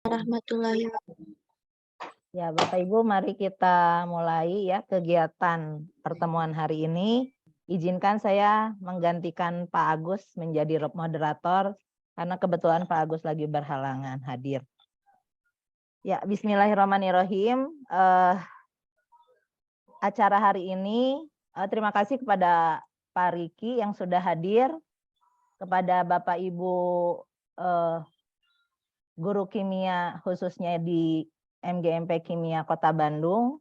Warahmatullahi Ya, Bapak Ibu, mari kita mulai ya kegiatan pertemuan hari ini. Izinkan saya menggantikan Pak Agus menjadi moderator karena kebetulan Pak Agus lagi berhalangan hadir. Ya, Bismillahirrahmanirrahim. Acara hari ini terima kasih kepada Pak Riki yang sudah hadir, kepada Bapak Ibu guru kimia khususnya di MGMP Kimia Kota Bandung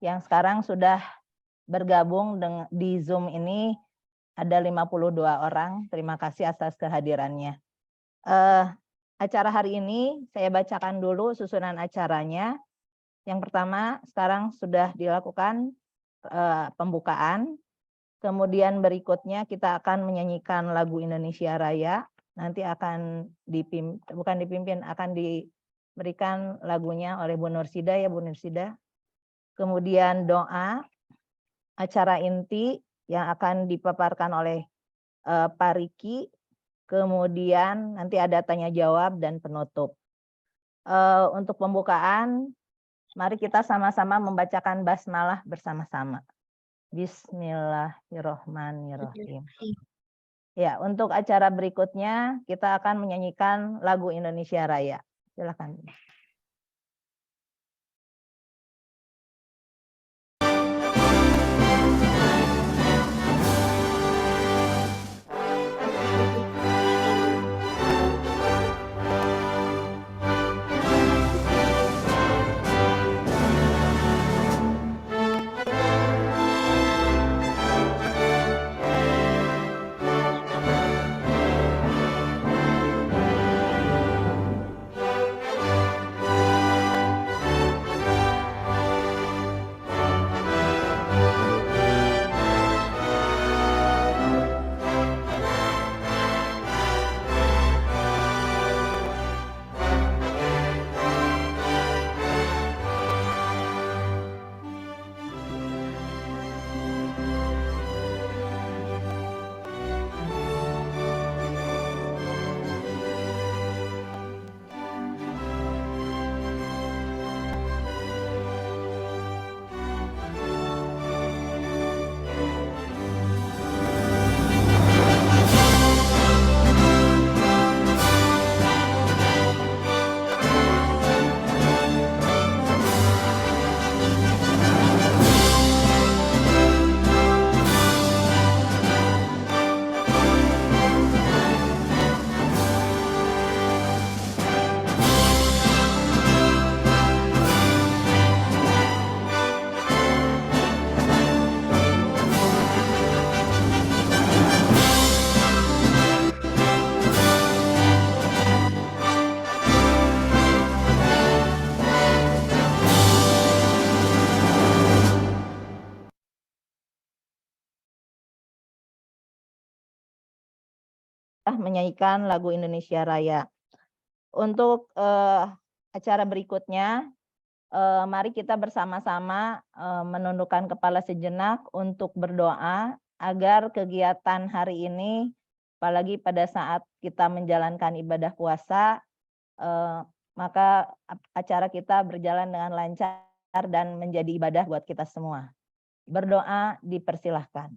yang sekarang sudah bergabung di Zoom ini ada 52 orang. Terima kasih atas kehadirannya. Acara hari ini saya bacakan dulu susunan acaranya. Yang pertama, sekarang sudah dilakukan pembukaan. Kemudian berikutnya kita akan menyanyikan lagu Indonesia Raya. Nanti akan akan diberikan lagunya oleh Bu Nursida ya Bu Nursida. Kemudian doa, acara inti yang akan dipaparkan oleh Pak Riki. Kemudian nanti ada tanya jawab dan penutup. Untuk pembukaan, mari kita sama-sama membacakan basmalah bersama-sama. Bismillahirrohmanirrohim. Ya, untuk acara berikutnya kita akan menyanyikan lagu Indonesia Raya. Silakan. Menyanyikan lagu Indonesia Raya. Untuk acara berikutnya, mari kita bersama-sama menundukkan kepala sejenak untuk berdoa agar kegiatan hari ini, apalagi pada saat kita menjalankan ibadah puasa, maka acara kita berjalan dengan lancar dan menjadi ibadah buat kita semua. Berdoa dipersilahkan.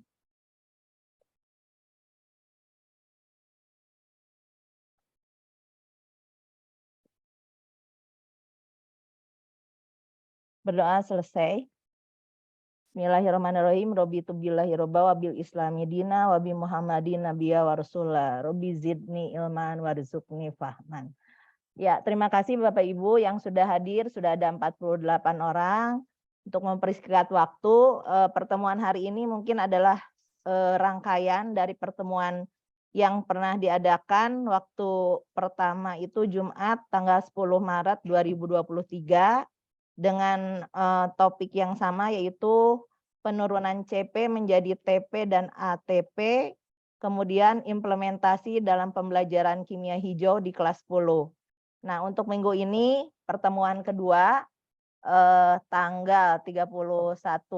Berdoa selesai. Bismillahirrahmanirrahim. Robitu billahi robba wa bil islami dina wa bi Muhammadin nabiyya wa rasulah. Robbi zidni ilman warzuqni fahman. Ya, terima kasih Bapak Ibu yang sudah hadir, sudah ada 48 orang. Untuk mempersingkat waktu, pertemuan hari ini mungkin adalah rangkaian dari pertemuan yang pernah diadakan waktu pertama itu Jumat tanggal 10 Maret 2023 dengan topik yang sama yaitu penurunan CP menjadi TP dan ATP, kemudian implementasi dalam pembelajaran kimia hijau di kelas 10. Nah, untuk minggu ini pertemuan kedua tanggal 31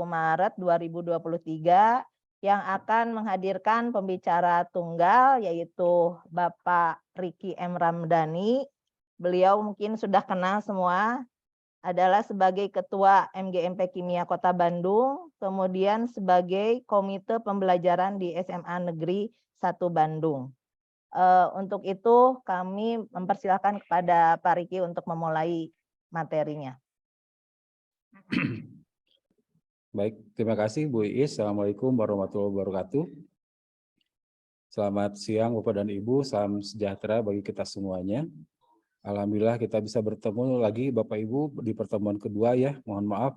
Maret 2023 yang akan menghadirkan pembicara tunggal yaitu Bapak Riki M. Ramdhani beliau mungkin sudah kenal semua, adalah sebagai Ketua MGMP Kimia Kota Bandung, kemudian sebagai Komite Pembelajaran di SMA Negeri 1 Bandung. Untuk itu kami mempersilahkan kepada Pak Riki untuk memulai materinya. Baik, terima kasih Bu Iis. Assalamualaikum warahmatullahi wabarakatuh. Selamat siang Bapak dan Ibu, salam sejahtera bagi kita semuanya. Alhamdulillah kita bisa bertemu lagi Bapak Ibu di pertemuan kedua ya. Mohon maaf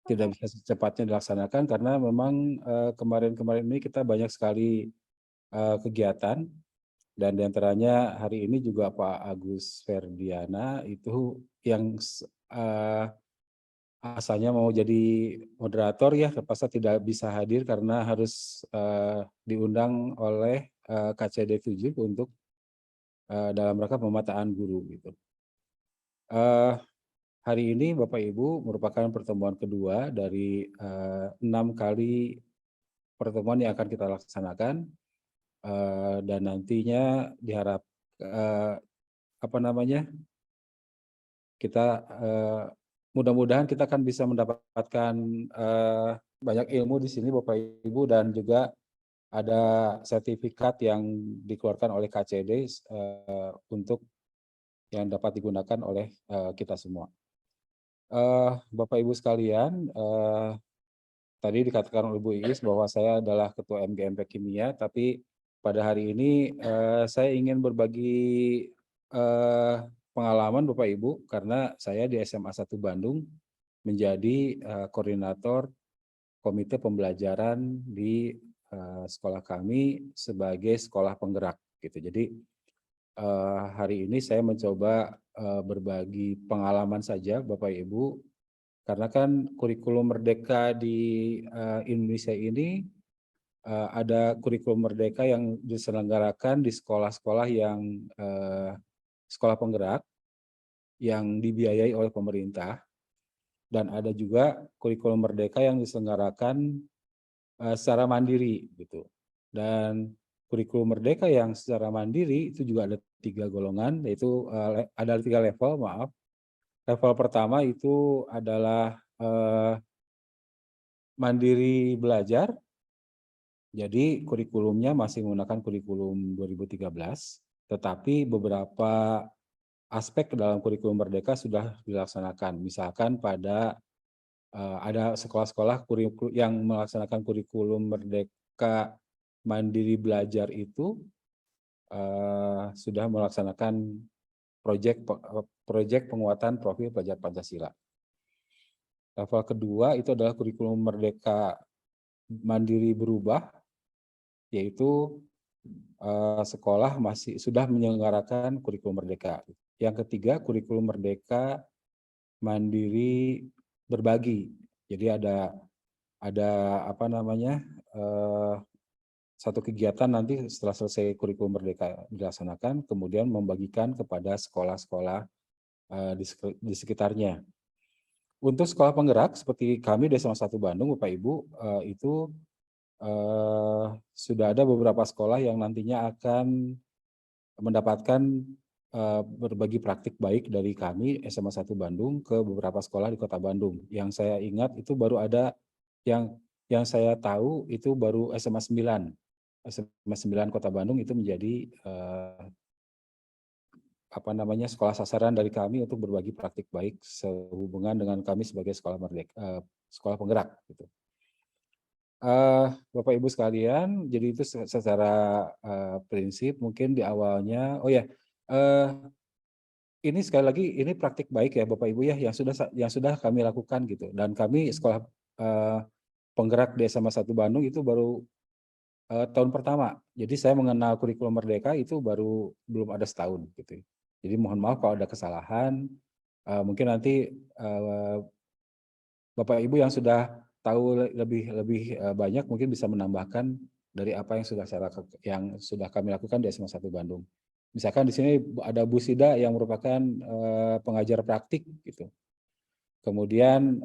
tidak bisa secepatnya dilaksanakan karena memang kemarin-kemarin ini kita banyak sekali kegiatan dan diantaranya hari ini juga Pak Agus Ferdiana itu yang asalnya mau jadi moderator ya, terpaksa tidak bisa hadir karena harus diundang oleh KCD 7 untuk dalam rangka pemetaan guru gitu. Hari ini Bapak Ibu merupakan pertemuan kedua dari 6 kali pertemuan yang akan kita laksanakan dan nantinya diharap kita mudah-mudahan kita akan bisa mendapatkan banyak ilmu di sini Bapak Ibu dan juga ada sertifikat yang dikeluarkan oleh KCD untuk yang dapat digunakan oleh kita semua. Bapak Ibu sekalian, tadi dikatakan oleh Bu Iis bahwa saya adalah Ketua MGMP Kimia, tapi pada hari ini saya ingin berbagi pengalaman Bapak Ibu karena saya di SMA 1 Bandung menjadi koordinator komite pembelajaran di sekolah kami sebagai sekolah penggerak gitu. Jadi hari ini saya mencoba berbagi pengalaman saja Bapak Ibu karena kan kurikulum merdeka di Indonesia ini ada kurikulum merdeka yang diselenggarakan di sekolah-sekolah yang sekolah penggerak yang dibiayai oleh pemerintah dan ada juga kurikulum merdeka yang diselenggarakan secara mandiri gitu. Dan kurikulum merdeka yang secara mandiri itu juga ada 3 golongan, yaitu ada 3 level, maaf. Level pertama itu adalah mandiri belajar. Jadi kurikulumnya masih menggunakan kurikulum 2013, tetapi beberapa aspek dalam kurikulum merdeka sudah dilaksanakan. Misalkan pada ada sekolah-sekolah yang melaksanakan kurikulum merdeka mandiri belajar itu sudah melaksanakan proyek penguatan profil pelajar Pancasila. Level kedua itu adalah kurikulum merdeka mandiri berubah, yaitu sekolah masih sudah menyelenggarakan kurikulum merdeka. Yang ketiga kurikulum merdeka mandiri berbagi. Jadi ada satu kegiatan nanti setelah selesai kurikulum merdeka dilaksanakan, kemudian membagikan kepada sekolah-sekolah di sekitarnya. Untuk sekolah penggerak seperti kami di SMA 1 Bandung, Bapak Ibu, itu sudah ada beberapa sekolah yang nantinya akan mendapatkan berbagi praktik baik dari kami SMA 1 Bandung ke beberapa sekolah di Kota Bandung. Yang saya ingat itu baru ada yang saya tahu itu baru SMA 9. SMA 9 Kota Bandung itu menjadi sekolah sasaran dari kami untuk berbagi praktik baik sehubungan dengan kami sebagai sekolah merdeka, sekolah penggerak gitu. Bapak Ibu sekalian, jadi itu secara prinsip mungkin di awalnya. Ini sekali lagi ini praktik baik ya Bapak Ibu ya yang sudah kami lakukan gitu. Dan kami sekolah penggerak di SMA 1 Bandung itu baru tahun pertama. Jadi saya mengenal kurikulum merdeka itu belum ada setahun gitu. Jadi mohon maaf kalau ada kesalahan. Mungkin nanti Bapak Ibu yang sudah tahu lebih banyak mungkin bisa menambahkan dari apa yang sudah kami lakukan di SMA 1 Bandung. Misalkan di sini ada Bu Sida yang merupakan pengajar praktik gitu. Kemudian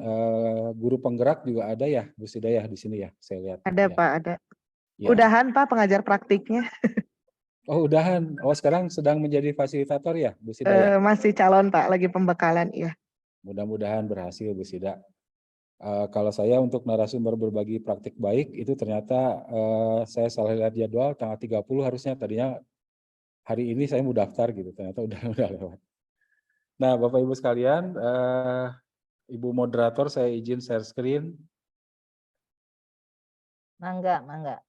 guru penggerak juga ada ya Bu Sida ya di sini ya, saya lihat. Ada ya. Pak, ada. Ya. Udahan Pak pengajar praktiknya. Oh, udahan. Oh, sekarang sedang menjadi fasilitator ya, Bu Sida ya? Masih calon Pak, lagi pembekalan ya. Mudah-mudahan berhasil, Bu Sida. Kalau saya untuk narasumber berbagi praktik baik, itu ternyata saya salah lihat jadwal, tanggal 30 harusnya, tadinya hari ini saya mau daftar gitu, ternyata udah lewat. Nah, Bapak Ibu sekalian, Ibu moderator, saya izin share screen. Mangga, mangga.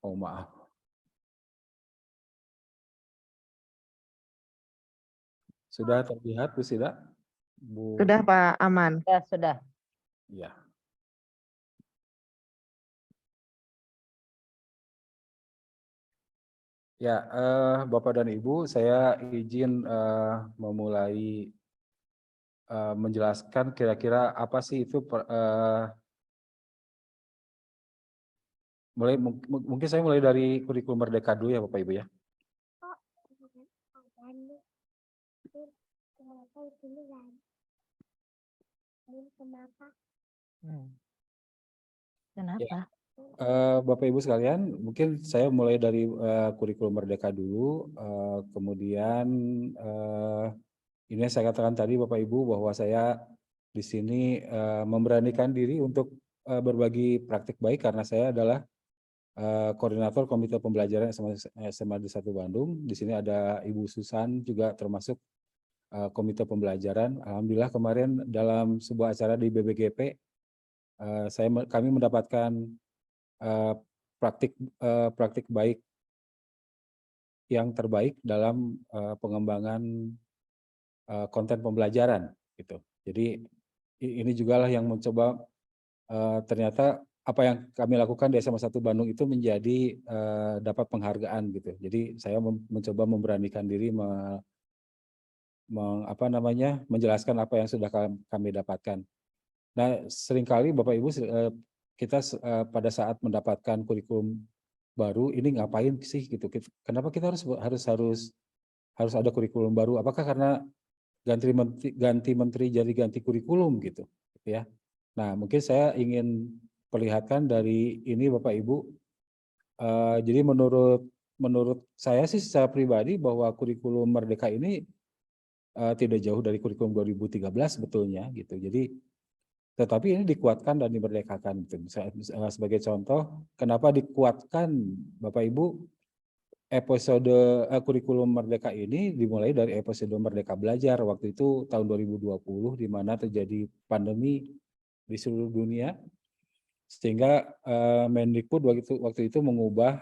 Oh, maaf. Sudah terlihat, Bu Sida? Bu, Sudah Pak, aman. Ya, sudah. ya. Ya, Bapak dan Ibu, saya izin memulai menjelaskan kira-kira apa sih itu mungkin saya mulai dari kurikulum Merdeka dulu ya Bapak Ibu ya. Kenapa? Bapak Ibu sekalian, mungkin saya mulai dari kurikulum Merdeka dulu, kemudian ini yang saya katakan tadi Bapak Ibu bahwa saya di sini memberanikan diri untuk berbagi praktik baik karena saya adalah koordinator Komite Pembelajaran SMA di 1 Bandung. Di sini ada Ibu Susan juga termasuk Komite Pembelajaran. Alhamdulillah kemarin dalam sebuah acara di BBGP kami mendapatkan praktik baik yang terbaik dalam pengembangan konten pembelajaran gitu. Jadi ini juga lah yang mencoba ternyata apa yang kami lakukan di SMA 1 Bandung itu menjadi dapat penghargaan gitu. Jadi saya mencoba memberanikan diri menjelaskan apa yang sudah kami dapatkan. Nah, seringkali Bapak Ibu kita pada saat mendapatkan kurikulum baru ini ngapain sih gitu. Kenapa kita harus ada kurikulum baru? Apakah karena ganti menteri jadi ganti kurikulum gitu ya. Nah, mungkin saya ingin perlihatkan dari ini Bapak Ibu. Jadi menurut saya sih secara pribadi bahwa kurikulum Merdeka ini tidak jauh dari kurikulum 2013 sebetulnya gitu. Jadi tetapi ini dikuatkan dan dimerdekakan gitu. Sebagai contoh, kenapa dikuatkan Bapak Ibu? Episode kurikulum Merdeka ini dimulai dari episode Merdeka Belajar waktu itu tahun 2020 di mana terjadi pandemi di seluruh dunia sehingga Mendikbud waktu itu mengubah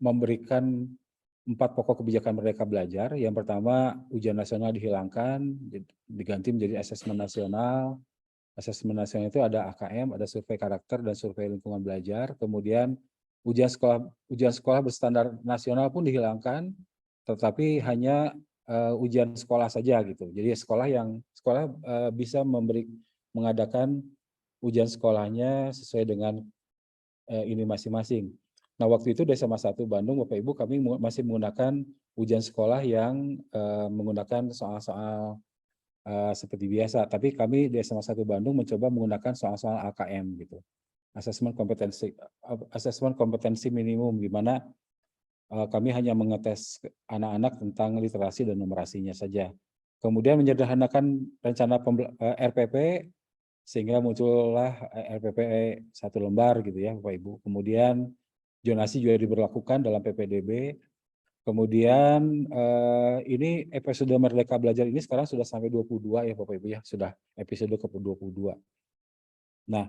memberikan 4 pokok kebijakan Merdeka Belajar. Yang pertama, ujian nasional dihilangkan, diganti menjadi asesmen nasional. Asesmen nasional itu ada AKM, ada survei karakter dan survei lingkungan belajar. Kemudian ujian sekolah berstandar nasional pun dihilangkan, tetapi hanya ujian sekolah saja gitu. Jadi sekolah bisa mengadakan ujian sekolahnya sesuai dengan ini masing-masing. Nah, waktu itu di SMA 1 Bandung, Bapak Ibu, kami masih menggunakan ujian sekolah yang menggunakan soal-soal seperti biasa, tapi kami di SMA 1 Bandung mencoba menggunakan soal-soal AKM gitu. Asesmen kompetensi minimum, di mana kami hanya mengetes anak-anak tentang literasi dan numerasinya saja. Kemudian menyederhanakan rencana RPP sehingga muncullah RPP 1 lembar gitu ya Bapak Ibu. Kemudian zonasi juga diberlakukan dalam PPDB. Kemudian ini episode Merdeka Belajar ini sekarang sudah sampai 22 ya Bapak Ibu ya, sudah episode ke-22. Nah,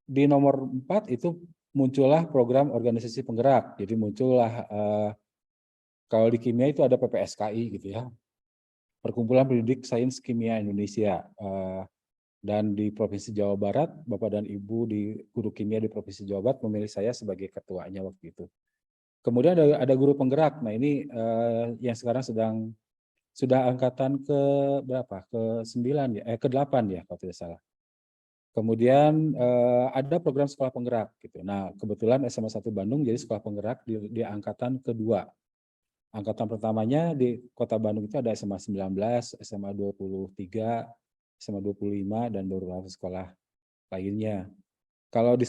di nomor 4 itu muncullah program organisasi penggerak. Jadi muncullah kalau di kimia itu ada PPSKI gitu ya. Perkumpulan Pendidik Sains Kimia Indonesia. Dan di Provinsi Jawa Barat, Bapak dan Ibu di guru kimia di Provinsi Jawa Barat memilih saya sebagai ketuanya waktu itu. Kemudian ada guru penggerak. Nah, ini yang sekarang sudah angkatan ke berapa? Ke-9 ya, ke-8 ya kalau tidak salah. Kemudian ada program sekolah penggerak gitu. Nah, kebetulan SMA 1 Bandung jadi sekolah penggerak di angkatan kedua. Angkatan pertamanya di Kota Bandung itu ada SMA 19, SMA 23, SMA 25 dan beberapa sekolah lainnya. Kalau di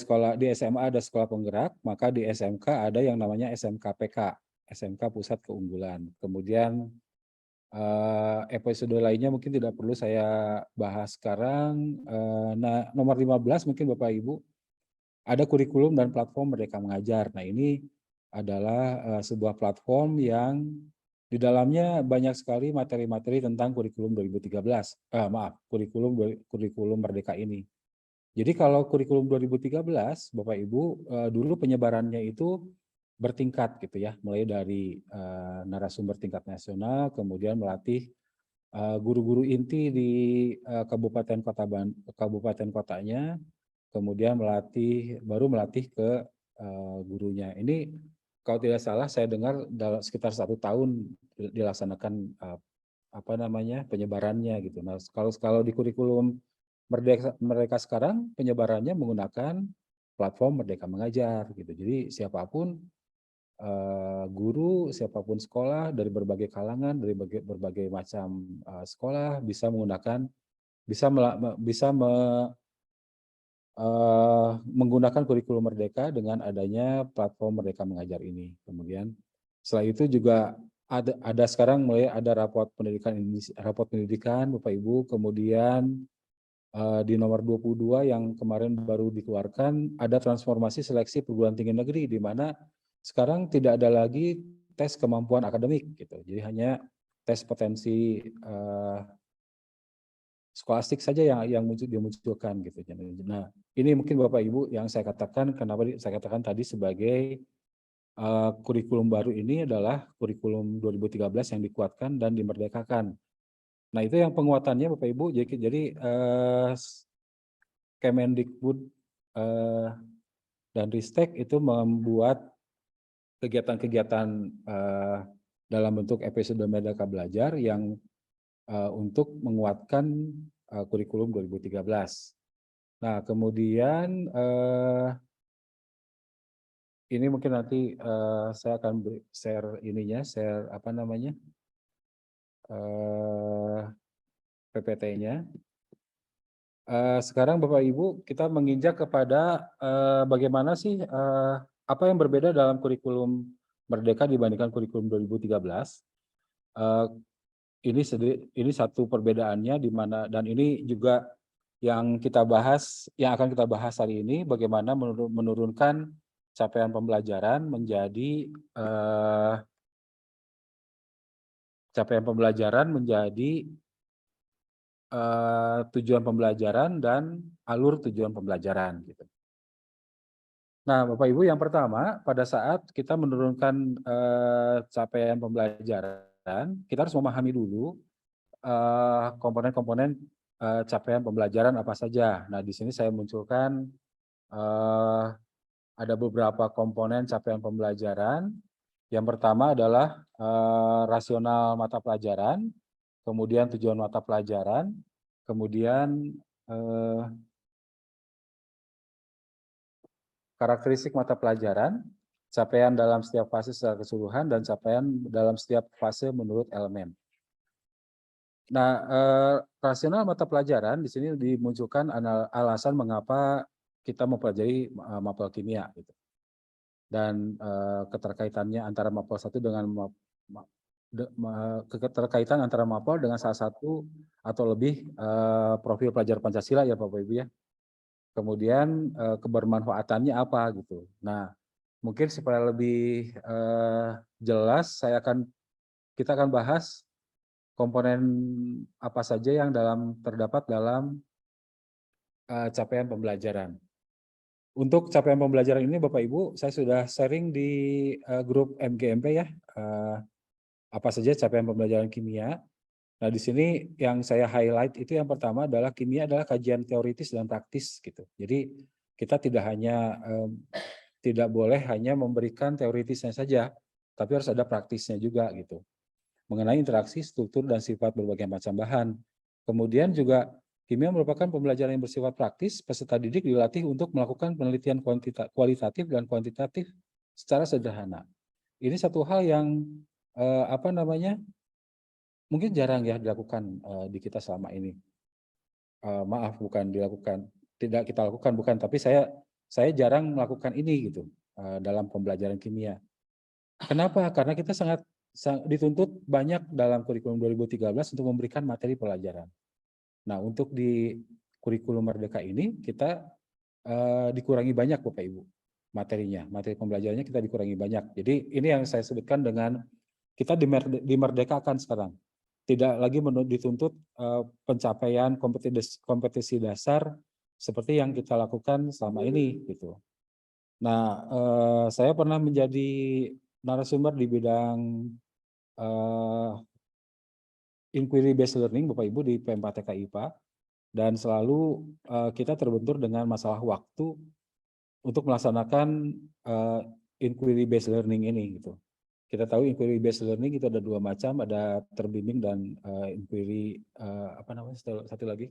SMA ada sekolah penggerak, maka di SMK ada yang namanya SMK-PK, SMK Pusat Keunggulan. Kemudian episode lainnya mungkin tidak perlu saya bahas sekarang. Nah, nomor 15 mungkin Bapak Ibu, ada kurikulum dan platform Merdeka Mengajar. Nah, ini adalah sebuah platform yang di dalamnya banyak sekali materi-materi tentang kurikulum 2013. Kurikulum Merdeka ini. Jadi kalau kurikulum 2013, Bapak Ibu, dulu penyebarannya itu bertingkat gitu ya, mulai dari narasumber tingkat nasional, kemudian melatih guru-guru inti di kabupaten kotanya, kemudian baru melatih ke gurunya. Ini kalau tidak salah saya dengar sekitar 1 tahun dilaksanakan penyebarannya gitu. Nah, kalau di kurikulum Merdeka sekarang penyebarannya menggunakan platform Merdeka Mengajar gitu. Jadi siapapun guru, siapapun sekolah dari berbagai kalangan, dari berbagai macam sekolah bisa menggunakan menggunakan kurikulum Merdeka dengan adanya platform Merdeka Mengajar ini. Kemudian setelah itu juga ada sekarang mulai ada raport pendidikan Bapak Ibu, kemudian di nomor 22 yang kemarin baru dikeluarkan ada transformasi seleksi perguruan tinggi negeri, di mana sekarang tidak ada lagi tes kemampuan akademik gitu. Jadi hanya tes potensi skolastik saja yang dimunculkan gitu. Nah, ini mungkin Bapak Ibu yang saya katakan, kenapa saya katakan tadi sebagai kurikulum baru ini adalah kurikulum 2013 yang dikuatkan dan dimerdekakan. Nah, itu yang penguatannya Bapak Ibu. Jadi Kemendikbud dan Ristek itu membuat kegiatan-kegiatan dalam bentuk episode Merdeka Belajar yang untuk menguatkan kurikulum 2013. Nah, kemudian ini mungkin nanti saya akan share PPT-nya. Sekarang Bapak Ibu kita menginjak kepada bagaimana sih apa yang berbeda dalam kurikulum Merdeka dibandingkan kurikulum 2013. Ini satu perbedaannya di mana, dan ini juga yang akan kita bahas hari ini, bagaimana menurunkan capaian pembelajaran menjadi tujuan pembelajaran dan alur tujuan pembelajaran gitu. Nah, Bapak Ibu, yang pertama pada saat kita menurunkan capaian pembelajaran, kita harus memahami dulu komponen-komponen capaian pembelajaran apa saja. Nah, di sini saya munculkan ada beberapa komponen capaian pembelajaran. Yang pertama adalah rasional mata pelajaran, kemudian tujuan mata pelajaran, kemudian karakteristik mata pelajaran, capaian dalam setiap fase secara keseluruhan, dan capaian dalam setiap fase menurut elemen. Nah, rasional mata pelajaran di sini dimunculkan alasan mengapa kita mempelajari mapel kimia gitu. Dan keterkaitannya antara mapel 1 dengan keterkaitan antara mapel dengan salah satu atau lebih profil pelajar Pancasila ya Bapak Ibu ya. Kemudian kebermanfaatannya apa gitu. Nah, mungkin supaya lebih jelas kita akan bahas komponen apa saja yang terdapat dalam capaian pembelajaran. Untuk capaian pembelajaran ini Bapak Ibu, saya sudah sharing di grup MGMP ya, apa saja capaian pembelajaran kimia. Nah, di sini yang saya highlight itu yang pertama adalah kimia adalah kajian teoritis dan praktis gitu. Jadi kita tidak boleh hanya memberikan teoritisnya saja, tapi harus ada praktisnya juga gitu. Mengenai interaksi, struktur, dan sifat berbagai macam bahan. Kemudian juga kimia merupakan pembelajaran yang bersifat praktis, peserta didik dilatih untuk melakukan penelitian kualitatif dan kuantitatif secara sederhana. Ini satu hal yang mungkin jarang ya dilakukan di kita selama ini. maaf bukan dilakukan, tidak kita lakukan bukan, tapi saya jarang melakukan ini gitu dalam pembelajaran kimia. Kenapa? Karena kita sangat dituntut banyak dalam kurikulum 2013 untuk memberikan materi pelajaran. Nah, untuk di kurikulum Merdeka ini kita dikurangi banyak Bapak Ibu materinya, materi pembelajarannya kita dikurangi banyak. Jadi ini yang saya sebutkan dengan kita dimerdekakan sekarang. Tidak lagi dituntut pencapaian kompetisi dasar seperti yang kita lakukan selama ini gitu. Nah, saya pernah menjadi narasumber di bidang inquiry based learning Bapak Ibu di PM4TK IPA, dan selalu kita terbentur dengan masalah waktu untuk melaksanakan inquiry based learning ini gitu. Kita tahu inquiry based learning itu ada dua macam, ada terbimbing dan inquiry satu lagi.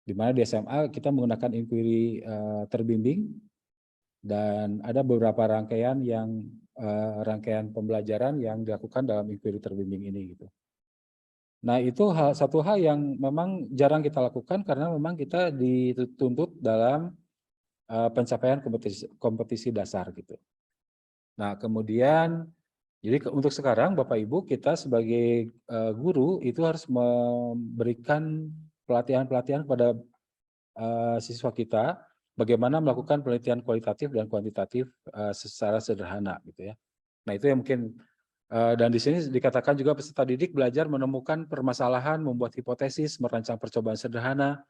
Di mana di SMA kita menggunakan inquiry terbimbing, dan ada beberapa rangkaian pembelajaran yang dilakukan dalam inquiry terbimbing ini gitu. Nah, itu satu hal yang memang jarang kita lakukan karena memang kita dituntut dalam pencapaian kompetisi dasar gitu. Nah, kemudian jadi untuk sekarang Bapak Ibu kita sebagai guru itu harus memberikan pelatihan-pelatihan kepada siswa kita bagaimana melakukan penelitian kualitatif dan kuantitatif secara sederhana gitu ya. Nah, itu yang mungkin dan di sini dikatakan juga peserta didik belajar menemukan permasalahan, membuat hipotesis, merancang percobaan sederhana.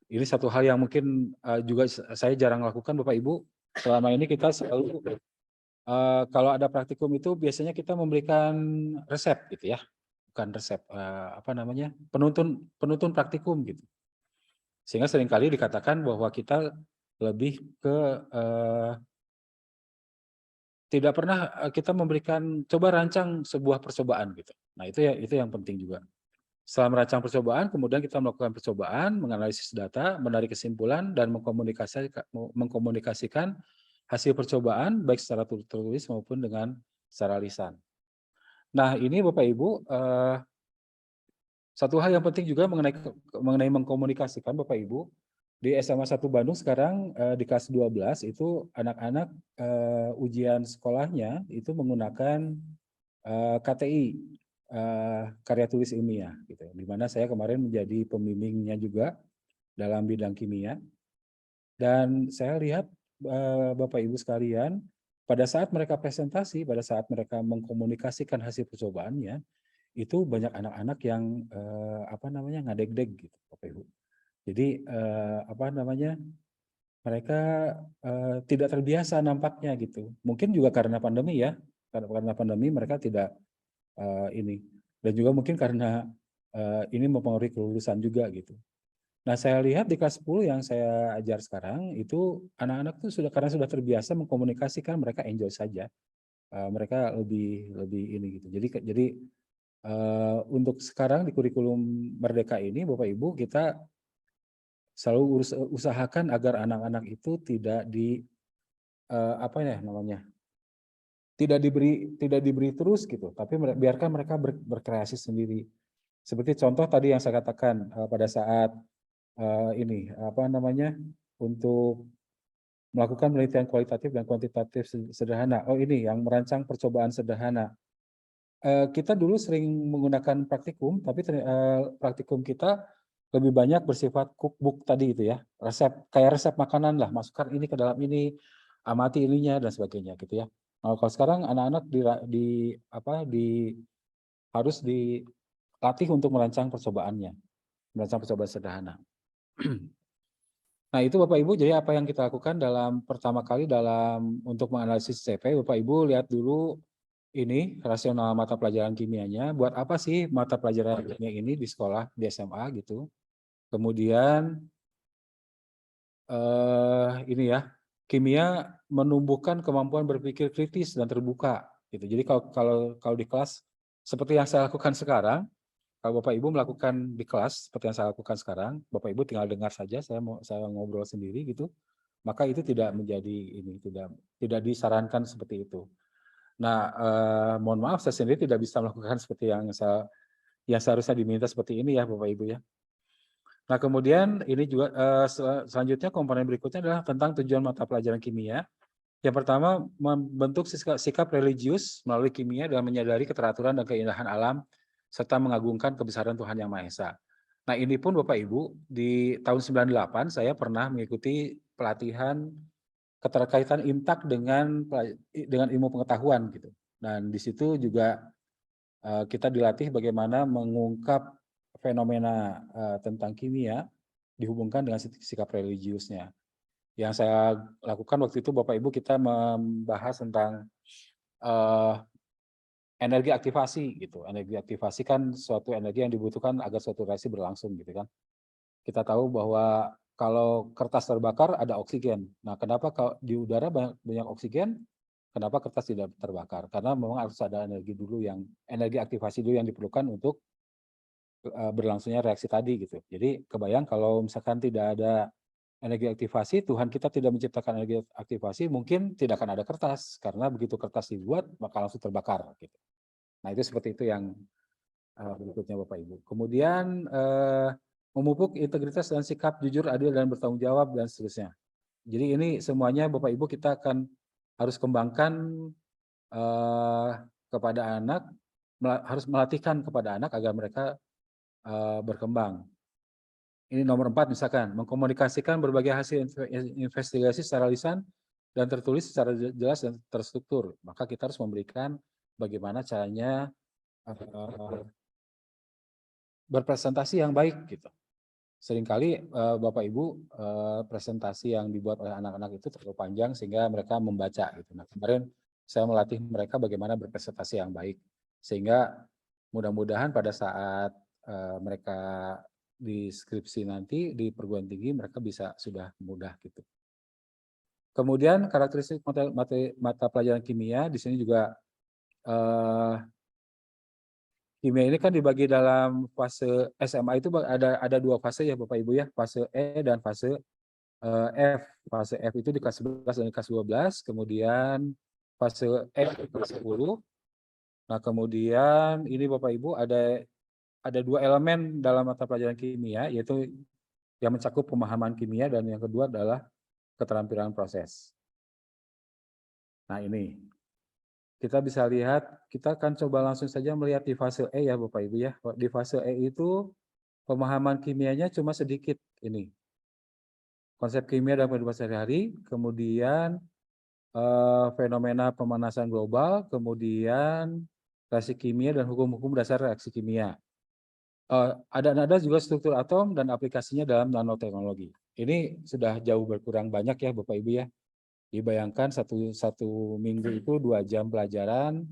Ini satu hal yang mungkin juga saya jarang lakukan Bapak Ibu. Selama ini kita selalu kalau ada praktikum itu biasanya kita memberikan resep gitu ya. Bukan resep, penuntun praktikum gitu. Sehingga seringkali dikatakan bahwa kita lebih ke tidak pernah kita memberikan coba rancang sebuah percobaan gitu. Nah, itu yang penting juga. Setelah merancang percobaan, kemudian kita melakukan percobaan, menganalisis data, menarik kesimpulan, dan mengkomunikasikan hasil percobaan baik secara tertulis maupun dengan secara lisan. Nah, ini Bapak Ibu, satu hal yang penting juga mengenai mengkomunikasikan Bapak Ibu, di SMA 1 Bandung sekarang di kelas 12 itu anak-anak ujian sekolahnya itu menggunakan KTI, karya tulis ilmiah gitu. Di mana saya kemarin menjadi pembimbingnya juga dalam bidang kimia. Dan saya lihat Bapak Ibu sekalian, pada saat mereka presentasi, pada saat mereka mengkomunikasikan hasil percobaannya, itu banyak anak-anak yang ngadeg-deg gitu Bapak Ibu. Jadi mereka tidak terbiasa nampaknya gitu. Mungkin juga karena pandemi ya, karena pandemi mereka tidak ini, dan juga mungkin karena ini mempengaruhi kelulusan juga gitu. Nah, saya lihat di kelas 10 yang saya ajar sekarang itu anak-anak tuh karena sudah terbiasa mengkomunikasikan, mereka enjoy saja, mereka lebih ini gitu. Jadi untuk sekarang di kurikulum Merdeka ini Bapak Ibu kita selalu usahakan agar anak-anak itu tidak tidak diberi terus gitu, tapi biarkan mereka berkreasi sendiri. Seperti contoh tadi yang saya katakan pada saat untuk melakukan penelitian kualitatif dan kuantitatif sederhana. Oh, ini yang merancang percobaan sederhana. Kita dulu sering menggunakan praktikum, tapi praktikum kita lebih banyak bersifat cookbook tadi itu ya, kayak resep makanan lah, masukkan ini ke dalam ini, amati ininya dan sebagainya gitu ya. Nah, kalau sekarang anak-anak harus dilatih untuk merancang percobaannya, merancang percobaan sederhana. Nah, itu Bapak Ibu, jadi apa yang kita lakukan pertama kali untuk menganalisis CV, Bapak Ibu lihat dulu ini rasional mata pelajaran kimianya, buat apa sih mata pelajaran kimia ini di sekolah, di SMA gitu. Kemudian ini ya, kimia menumbuhkan kemampuan berpikir kritis dan terbuka gitu. Jadi kalau di kelas seperti yang saya lakukan sekarang, kalau Bapak Ibu melakukan di kelas seperti yang saya lakukan sekarang, Bapak Ibu tinggal dengar saja, saya ngobrol sendiri gitu, maka itu tidak disarankan seperti itu. Nah, mohon maaf saya sendiri tidak bisa melakukan seperti yang seharusnya diminta seperti ini ya Bapak Ibu ya. Nah, kemudian ini juga selanjutnya komponen berikutnya adalah tentang tujuan mata pelajaran kimia. Yang pertama, membentuk sikap religius melalui kimia dan menyadari keteraturan dan keindahan alam serta mengagungkan kebesaran Tuhan Yang Maha Esa. Nah, ini pun Bapak Ibu, di tahun 98 saya pernah mengikuti pelatihan keterkaitan IMTAK dengan ilmu pengetahuan gitu. Dan di situ juga kita dilatih bagaimana mengungkap fenomena tentang kimia dihubungkan dengan sikap religiusnya. Yang saya lakukan waktu itu Bapak Ibu, kita membahas tentang energi aktivasi gitu. Energi aktivasi kan suatu energi yang dibutuhkan agar suatu reaksi berlangsung gitu kan. Kita tahu bahwa kalau kertas terbakar ada oksigen. Nah, kenapa kalau di udara banyak oksigen? Kenapa kertas tidak terbakar? Karena memang harus ada energi aktivasi dulu yang diperlukan untuk berlangsungnya reaksi tadi gitu. Jadi kebayang kalau misalkan tidak ada energi aktivasi, Tuhan kita tidak menciptakan energi aktivasi, mungkin tidak akan ada kertas karena begitu kertas dibuat maka langsung terbakar gitu. Nah, itu seperti itu yang berikutnya Bapak Ibu. Kemudian memupuk integritas dan sikap jujur, adil dan bertanggung jawab dan seterusnya. Jadi ini semuanya Bapak Ibu kita akan harus kembangkan kepada anak, harus melatihkan kepada anak agar mereka berkembang. Ini nomor 4 misalkan, mengkomunikasikan berbagai hasil investigasi secara lisan dan tertulis secara jelas dan terstruktur. Maka kita harus memberikan bagaimana caranya berpresentasi yang baik gitu. Seringkali Bapak Ibu presentasi yang dibuat oleh anak-anak itu terlalu panjang sehingga mereka membaca gitu. Nah, kemarin saya melatih mereka bagaimana berpresentasi yang baik sehingga mudah-mudahan pada saat mereka di skripsi nanti di perguruan tinggi mereka bisa sudah mudah gitu. Kemudian karakteristik mata pelajaran kimia di sini juga kimia ini kan dibagi dalam fase SMA itu ada 2 fase ya Bapak Ibu ya, fase E dan fase F. Fase F itu di kelas 11 dan di kelas 12, kemudian fase E di kelas 10. Nah, kemudian ini Bapak Ibu ada 2 elemen dalam mata pelajaran kimia, yaitu yang mencakup pemahaman kimia dan yang kedua adalah keterampilan proses. Nah, ini kita bisa lihat, kita akan coba langsung saja melihat di fase E ya Bapak Ibu ya. Di fase E itu pemahaman kimianya cuma sedikit ini. Konsep kimia dalam kehidupan sehari-hari, kemudian fenomena pemanasan global, kemudian reaksi kimia dan hukum-hukum dasar reaksi kimia. Ada juga struktur atom dan aplikasinya dalam nanoteknologi. Ini sudah jauh berkurang banyak ya Bapak Ibu ya. Dibayangkan satu minggu itu 2 jam pelajaran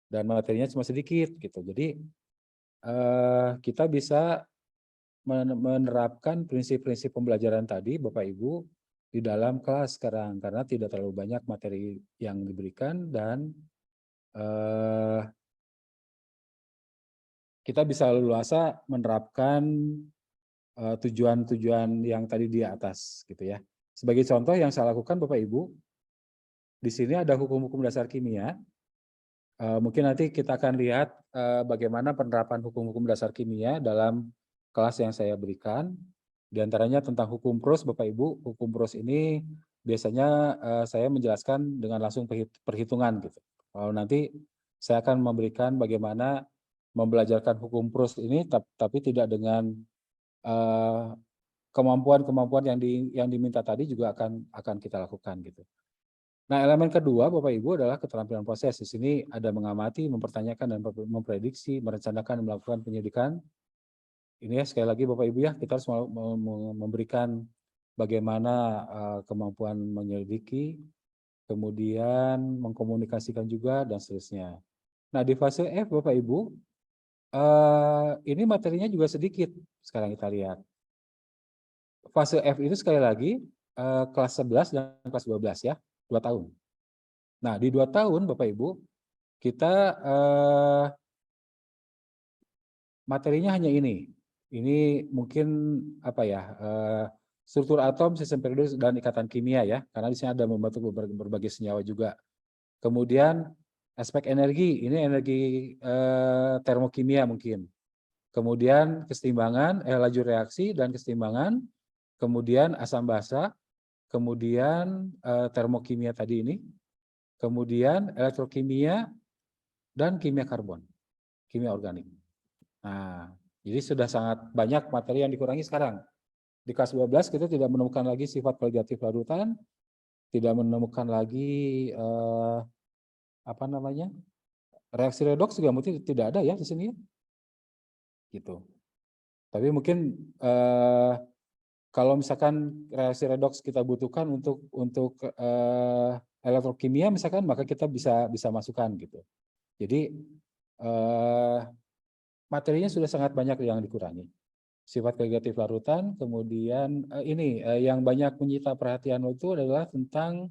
dan materinya cuma sedikit gitu. Jadi kita bisa menerapkan prinsip-prinsip pembelajaran tadi Bapak Ibu di dalam kelas sekarang karena tidak terlalu banyak materi yang diberikan dan kita bisa leluasa menerapkan tujuan-tujuan yang tadi di atas gitu ya. Sebagai contoh yang saya lakukan Bapak Ibu, di sini ada hukum-hukum dasar kimia. Mungkin nanti kita akan lihat bagaimana penerapan hukum-hukum dasar kimia dalam kelas yang saya berikan. Di antaranya tentang hukum Pros Bapak Ibu. Hukum Pros ini biasanya saya menjelaskan dengan langsung perhitungan gitu. Kalau nanti saya akan memberikan bagaimana membelajarkan hukum Pros ini tapi tidak dengan kemampuan-kemampuan yang diminta tadi juga akan kita lakukan gitu. Nah, elemen kedua Bapak Ibu adalah keterampilan proses. Di sini ada mengamati, mempertanyakan dan memprediksi, merencanakan dan melakukan penyidikan. Ini ya sekali lagi Bapak Ibu ya, kita harus memberikan bagaimana kemampuan menyelidiki, kemudian mengkomunikasikan juga dan seterusnya. Nah, di fase F Bapak Ibu ini materinya juga sedikit. Sekarang kita lihat. Fase F itu sekali lagi kelas 11 dan kelas 12 ya, 2 tahun. Nah, di 2 tahun Bapak Ibu, kita materinya hanya ini. Ini mungkin apa ya, struktur atom, sistem periode dan ikatan kimia ya, karena di sini ada membentuk berbagai senyawa juga. Kemudian aspek energi, ini energi termokimia mungkin. kemudian keseimbangan, laju reaksi dan keseimbangan, kemudian asam basa, kemudian termokimia tadi ini, kemudian elektrokimia dan kimia karbon, kimia organik. Nah, jadi sudah sangat banyak materi yang dikurangi sekarang. Di kelas 12 kita tidak menemukan lagi sifat koligatif larutan, tidak menemukan lagi reaksi redoks juga mungkin tidak ada ya di sini, gitu. Tapi mungkin kalau misalkan reaksi redoks kita butuhkan untuk elektrokimia misalkan, maka kita bisa masukkan gitu. Jadi materinya sudah sangat banyak yang dikurangi. Sifat koligatif larutan, kemudian yang banyak menyita perhatian itu adalah tentang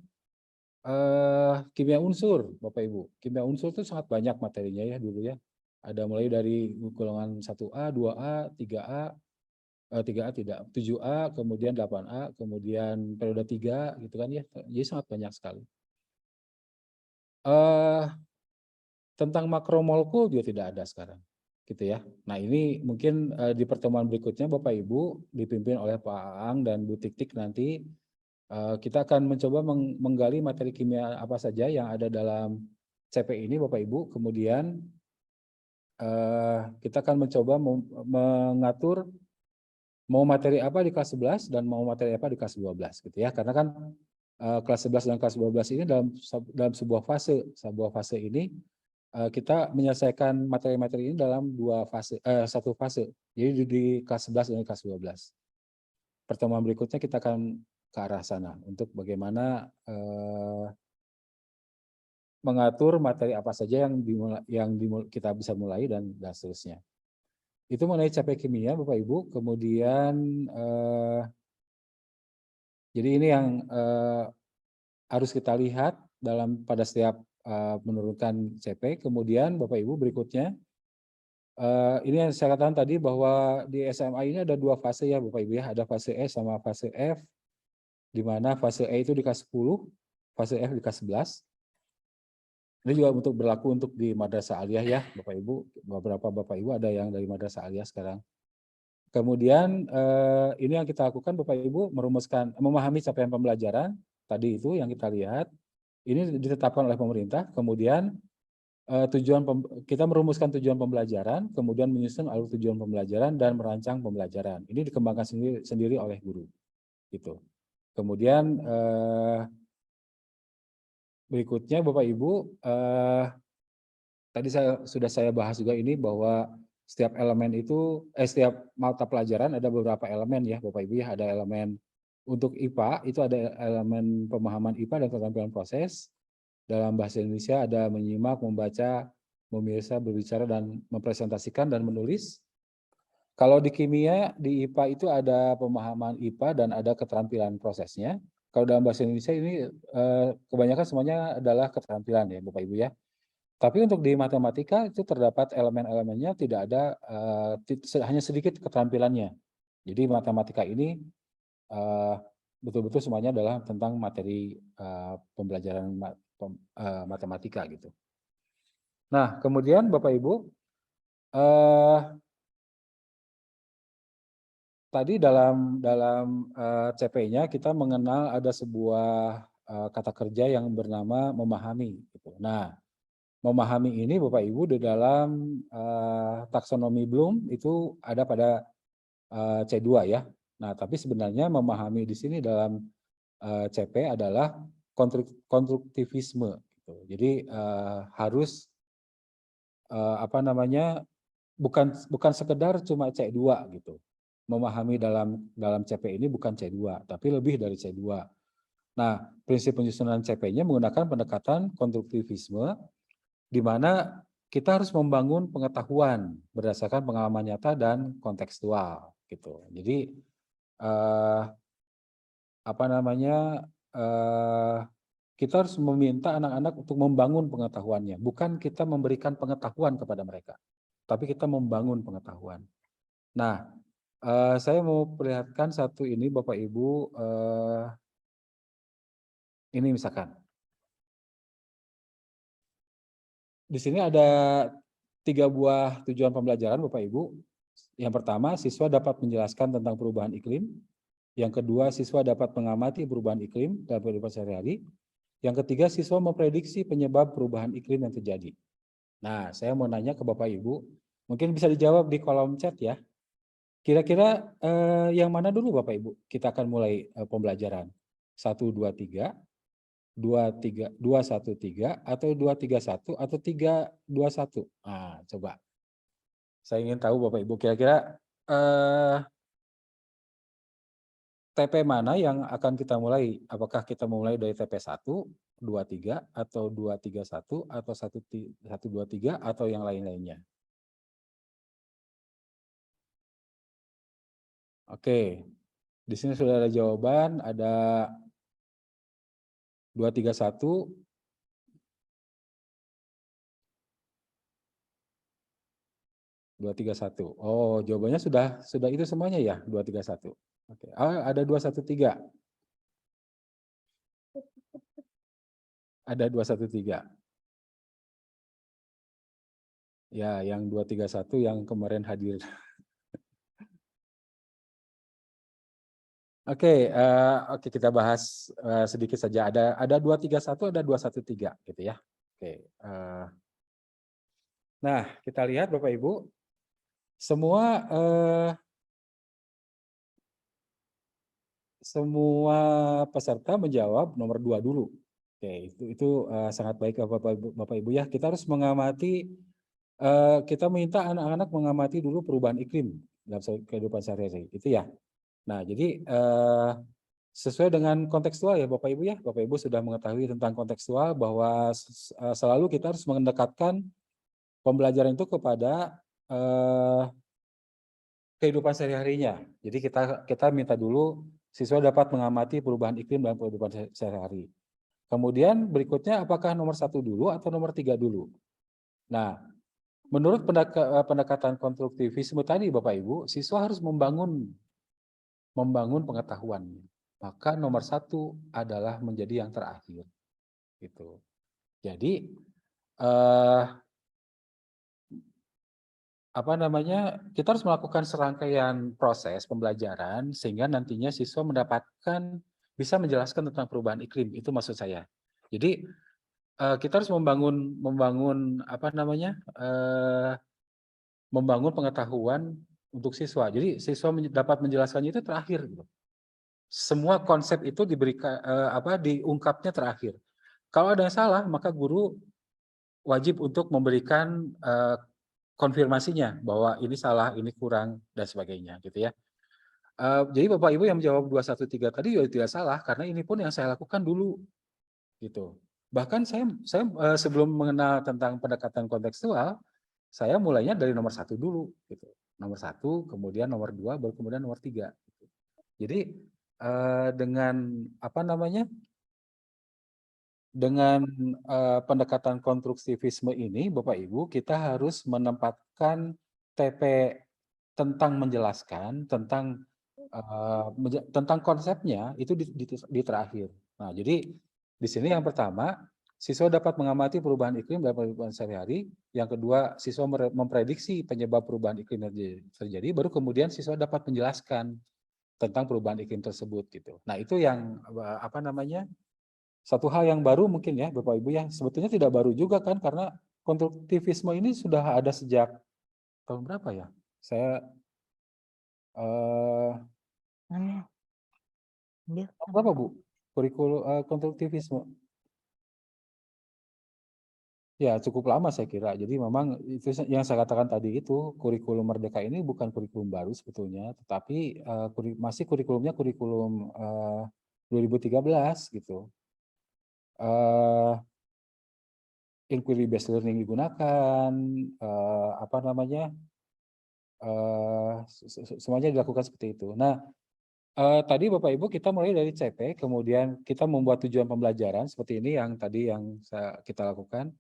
kimia unsur, Bapak Ibu. Kimia unsur itu sangat banyak materinya ya dulu ya. Ada mulai dari golongan 1A, 2A, 3A, 3A tidak, 7A, kemudian 8A, kemudian periode 3 gitu kan ya. Jadi sangat banyak sekali. Tentang makromolekul juga tidak ada sekarang. Gitu ya. Nah, ini mungkin di pertemuan berikutnya Bapak Ibu dipimpin oleh Pak Aang dan Bu Tik-Tik nanti kita akan mencoba menggali materi kimia apa saja yang ada dalam CP ini Bapak Ibu. Kemudian kita akan mencoba mengatur mau materi apa di kelas 11 dan mau materi apa di kelas 12 gitu ya. Karena kan kelas 11 dan kelas 12 ini dalam sebuah fase ini kita menyelesaikan materi-materi ini dalam satu fase. Jadi di kelas 11 dan kelas 12. Pertemuan berikutnya kita akan ke arah sana untuk bagaimana mengatur materi apa saja yang kita bisa mulai dan seterusnya. Itu mengenai CP kimia Bapak Ibu. Kemudian jadi ini yang harus kita lihat pada setiap menurunkan CP. Kemudian Bapak Ibu berikutnya ini yang saya katakan tadi bahwa di SMA ini ada dua fase ya Bapak Ibu ya. Ada fase E sama fase F, di mana fase E itu di kelas 10, fase F di kelas 11. Ini juga berlaku untuk di Madrasah Aliyah ya Bapak Ibu. Beberapa Bapak Ibu ada yang dari Madrasah Aliyah sekarang. Kemudian ini yang kita lakukan Bapak Ibu memahami capaian pembelajaran tadi itu yang kita lihat. Ini ditetapkan oleh pemerintah. Kemudian kita merumuskan tujuan pembelajaran, kemudian menyusun alur tujuan pembelajaran dan merancang pembelajaran. Ini dikembangkan sendiri oleh guru. Gitu. Kemudian berikutnya Bapak Ibu, tadi sudah saya bahas juga ini bahwa setiap elemen itu, setiap mata pelajaran ada beberapa elemen ya Bapak Ibu ya. Ada elemen untuk IPA, itu ada elemen pemahaman IPA dan keterampilan proses. Dalam bahasa Indonesia ada menyimak, membaca, memirsa, berbicara, dan mempresentasikan dan menulis. Kalau di kimia, di IPA itu ada pemahaman IPA dan ada keterampilan prosesnya. Kalau dalam bahasa Indonesia ini kebanyakan semuanya adalah keterampilan ya Bapak Ibu ya. Tapi untuk di matematika itu terdapat elemen-elemennya tidak ada, hanya sedikit keterampilannya. Jadi matematika ini betul-betul semuanya adalah tentang materi pembelajaran matematika gitu. Nah, kemudian Bapak Ibu, tadi dalam CP-nya kita mengenal ada sebuah kata kerja yang bernama memahami. Gitu. Nah, memahami ini Bapak Ibu di dalam taksonomi Bloom itu ada pada C2 ya. Nah, tapi sebenarnya memahami di sini dalam CP adalah konstruktivisme. Gitu. Jadi harus bukan sekedar cuma C2 gitu. Memahami dalam CP ini bukan C2, tapi lebih dari C2. Nah, prinsip penyusunan CP-nya menggunakan pendekatan konstruktivisme, di mana kita harus membangun pengetahuan berdasarkan pengalaman nyata dan kontekstual gitu. Jadi kita harus meminta anak-anak untuk membangun pengetahuannya, bukan kita memberikan pengetahuan kepada mereka, tapi kita membangun pengetahuan. Nah, saya mau perlihatkan satu ini Bapak Ibu, ini misalkan. Di sini ada 3 buah tujuan pembelajaran Bapak Ibu. Yang pertama, siswa dapat menjelaskan tentang perubahan iklim. Yang kedua, siswa dapat mengamati perubahan iklim dalam kehidupan sehari-hari. Yang ketiga, siswa memprediksi penyebab perubahan iklim yang terjadi. Nah, saya mau nanya ke Bapak Ibu, mungkin bisa dijawab di kolom chat ya. Kira-kira yang mana dulu Bapak Ibu? Kita akan mulai pembelajaran. 1, 2, 3, 2, 1, 3, atau 2, 3, 1, atau 3, 2, 1. Nah, coba. Saya ingin tahu Bapak Ibu, kira-kira TP mana yang akan kita mulai? Apakah kita mulai dari TP 1, 2, 3, atau 2, 3, 1, atau 1, 2, 3, atau yang lain-lainnya? Oke, di sini sudah ada jawaban, ada 2, 3, 1. Dua, tiga, satu. Oh, jawabannya sudah itu semuanya ya, 2, 3, 1. Oke. Ada 2, 1, 3. Ada 2, 1, 3. Ya, yang 2, 3, 1 yang kemarin hadir. Oke, kita bahas sedikit saja. Ada 2, 3, 1, ada 2, 1, 3 gitu ya. Oke. Nah, kita lihat Bapak Ibu, semua peserta menjawab nomor 2 dulu. Oke, itu sangat baik Bapak Ibu ya. Kita harus mengamati, kita minta anak-anak mengamati dulu perubahan iklim dalam kehidupan sehari-hari, itu ya. Nah, jadi sesuai dengan kontekstual ya Bapak Ibu ya. Bapak Ibu sudah mengetahui tentang kontekstual bahwa selalu kita harus mendekatkan pembelajaran itu kepada kehidupan sehari-harinya. Jadi kita minta dulu siswa dapat mengamati perubahan iklim dalam kehidupan sehari-hari. Kemudian berikutnya apakah nomor 1 dulu atau nomor 3 dulu? Nah, menurut pendekatan konstruktivisme tadi Bapak Ibu, siswa harus membangun pengetahuan. Maka nomor 1 adalah menjadi yang terakhir. Gitu. Jadi kita harus melakukan serangkaian proses pembelajaran sehingga nantinya siswa bisa menjelaskan tentang perubahan iklim. Itu maksud saya. Jadi kita harus membangun pengetahuan untuk siswa. Jadi siswa dapat menjelaskannya itu terakhir. Gitu. Semua konsep itu diungkapnya terakhir. Kalau ada yang salah, maka guru wajib untuk memberikan konfirmasinya bahwa ini salah, ini kurang dan sebagainya, gitu ya. Jadi Bapak Ibu yang menjawab 2, 1, 3 tadi juga tidak salah karena ini pun yang saya lakukan dulu, gitu. Bahkan saya sebelum mengenal tentang pendekatan kontekstual, saya mulainya dari nomor 1 dulu, gitu. Nomor 1, kemudian nomor 2, baru kemudian nomor 3. Gitu. Jadi dengan dengan pendekatan konstruktivisme ini, Bapak Ibu, kita harus menempatkan TP tentang menjelaskan tentang konsepnya itu di terakhir. Nah, jadi di sini yang pertama, siswa dapat mengamati perubahan iklim dalam kehidupan sehari-hari. Yang kedua, siswa memprediksi penyebab perubahan iklim yang terjadi. Baru kemudian siswa dapat menjelaskan tentang perubahan iklim tersebut gitu. Nah, itu yang satu hal yang baru mungkin ya Bapak Ibu ya. Sebetulnya tidak baru juga kan karena konstruktivisme ini sudah ada sejak tahun berapa ya? Saya berapa Bu? Kurikulum konstruktivisme. Ya cukup lama saya kira. Jadi memang itu yang saya katakan tadi itu kurikulum Merdeka ini bukan kurikulum baru sebetulnya, tetapi masih kurikulumnya kurikulum 2013 gitu. Inquiry based learning digunakan, semuanya dilakukan seperti itu. Nah, tadi Bapak Ibu kita mulai dari CP, kemudian kita membuat tujuan pembelajaran seperti ini yang tadi kita lakukan.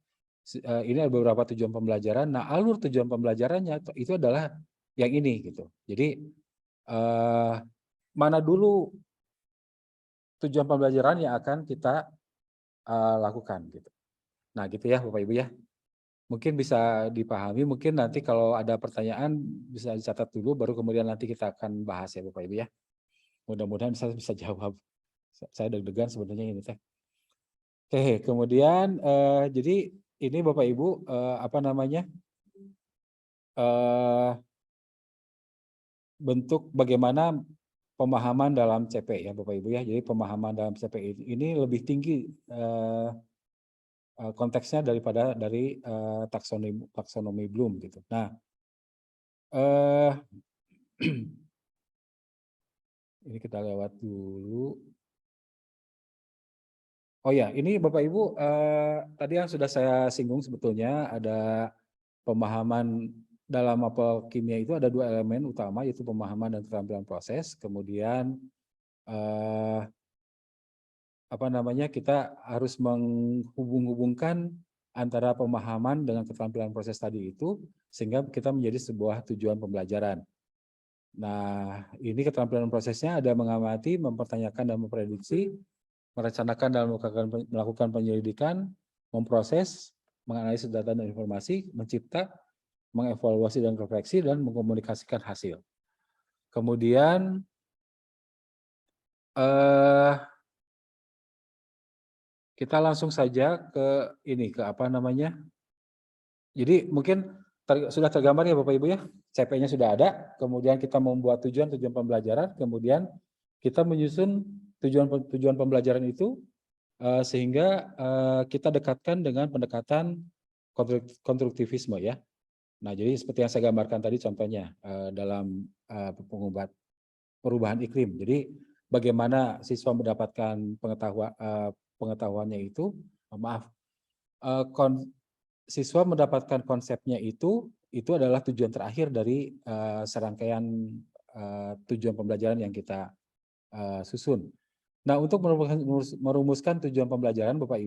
Ini ada beberapa tujuan pembelajaran. Nah, alur tujuan pembelajarannya itu adalah yang ini gitu. Jadi mana dulu tujuan pembelajaran yang akan kita lakukan gitu. Nah, gitu ya Bapak Ibu ya. mungkin bisa dipahami. Mungkin nanti kalau ada pertanyaan bisa dicatat dulu, baru kemudian nanti kita akan bahas ya Bapak Ibu ya. Mudah-mudahan saya bisa jawab. Saya deg-degan sebenarnya ini teh. Oke, kemudian jadi ini Bapak Ibu apa namanya bentuk bagaimana pemahaman dalam CP ya Bapak Ibu ya. Jadi pemahaman dalam CP ini lebih tinggi konteksnya daripada dari taksonomi Bloom gitu. Nah, ini kita lewat dulu. Oh ya, ini Bapak Ibu tadi yang sudah saya singgung sebetulnya ada pemahaman dalam apel kimia itu ada 2 elemen utama, yaitu pemahaman dan keterampilan proses. Kemudian apa namanya, kita harus menghubung-hubungkan antara pemahaman dengan keterampilan proses tadi itu sehingga kita menjadi sebuah tujuan pembelajaran. Nah, ini keterampilan prosesnya ada mengamati, mempertanyakan dan memprediksi, merencanakan dan melakukan penyelidikan, memproses, menganalisis data dan informasi, mencipta, mengevaluasi dan refleksi, dan mengkomunikasikan hasil. Kemudian kita langsung saja ke ini, ke apa namanya. Jadi mungkin sudah tergambar ya Bapak Ibu ya, CP-nya sudah ada, kemudian kita membuat tujuan pembelajaran, kemudian kita menyusun tujuan pembelajaran itu sehingga kita dekatkan dengan pendekatan konstruktivisme ya. Nah, jadi seperti yang saya gambarkan tadi contohnya dalam perubahan iklim. Jadi bagaimana siswa mendapatkan pengetahuannya itu, siswa mendapatkan konsepnya itu adalah tujuan terakhir dari serangkaian tujuan pembelajaran yang kita susun. Nah, untuk merumuskan tujuan pembelajaran Bapak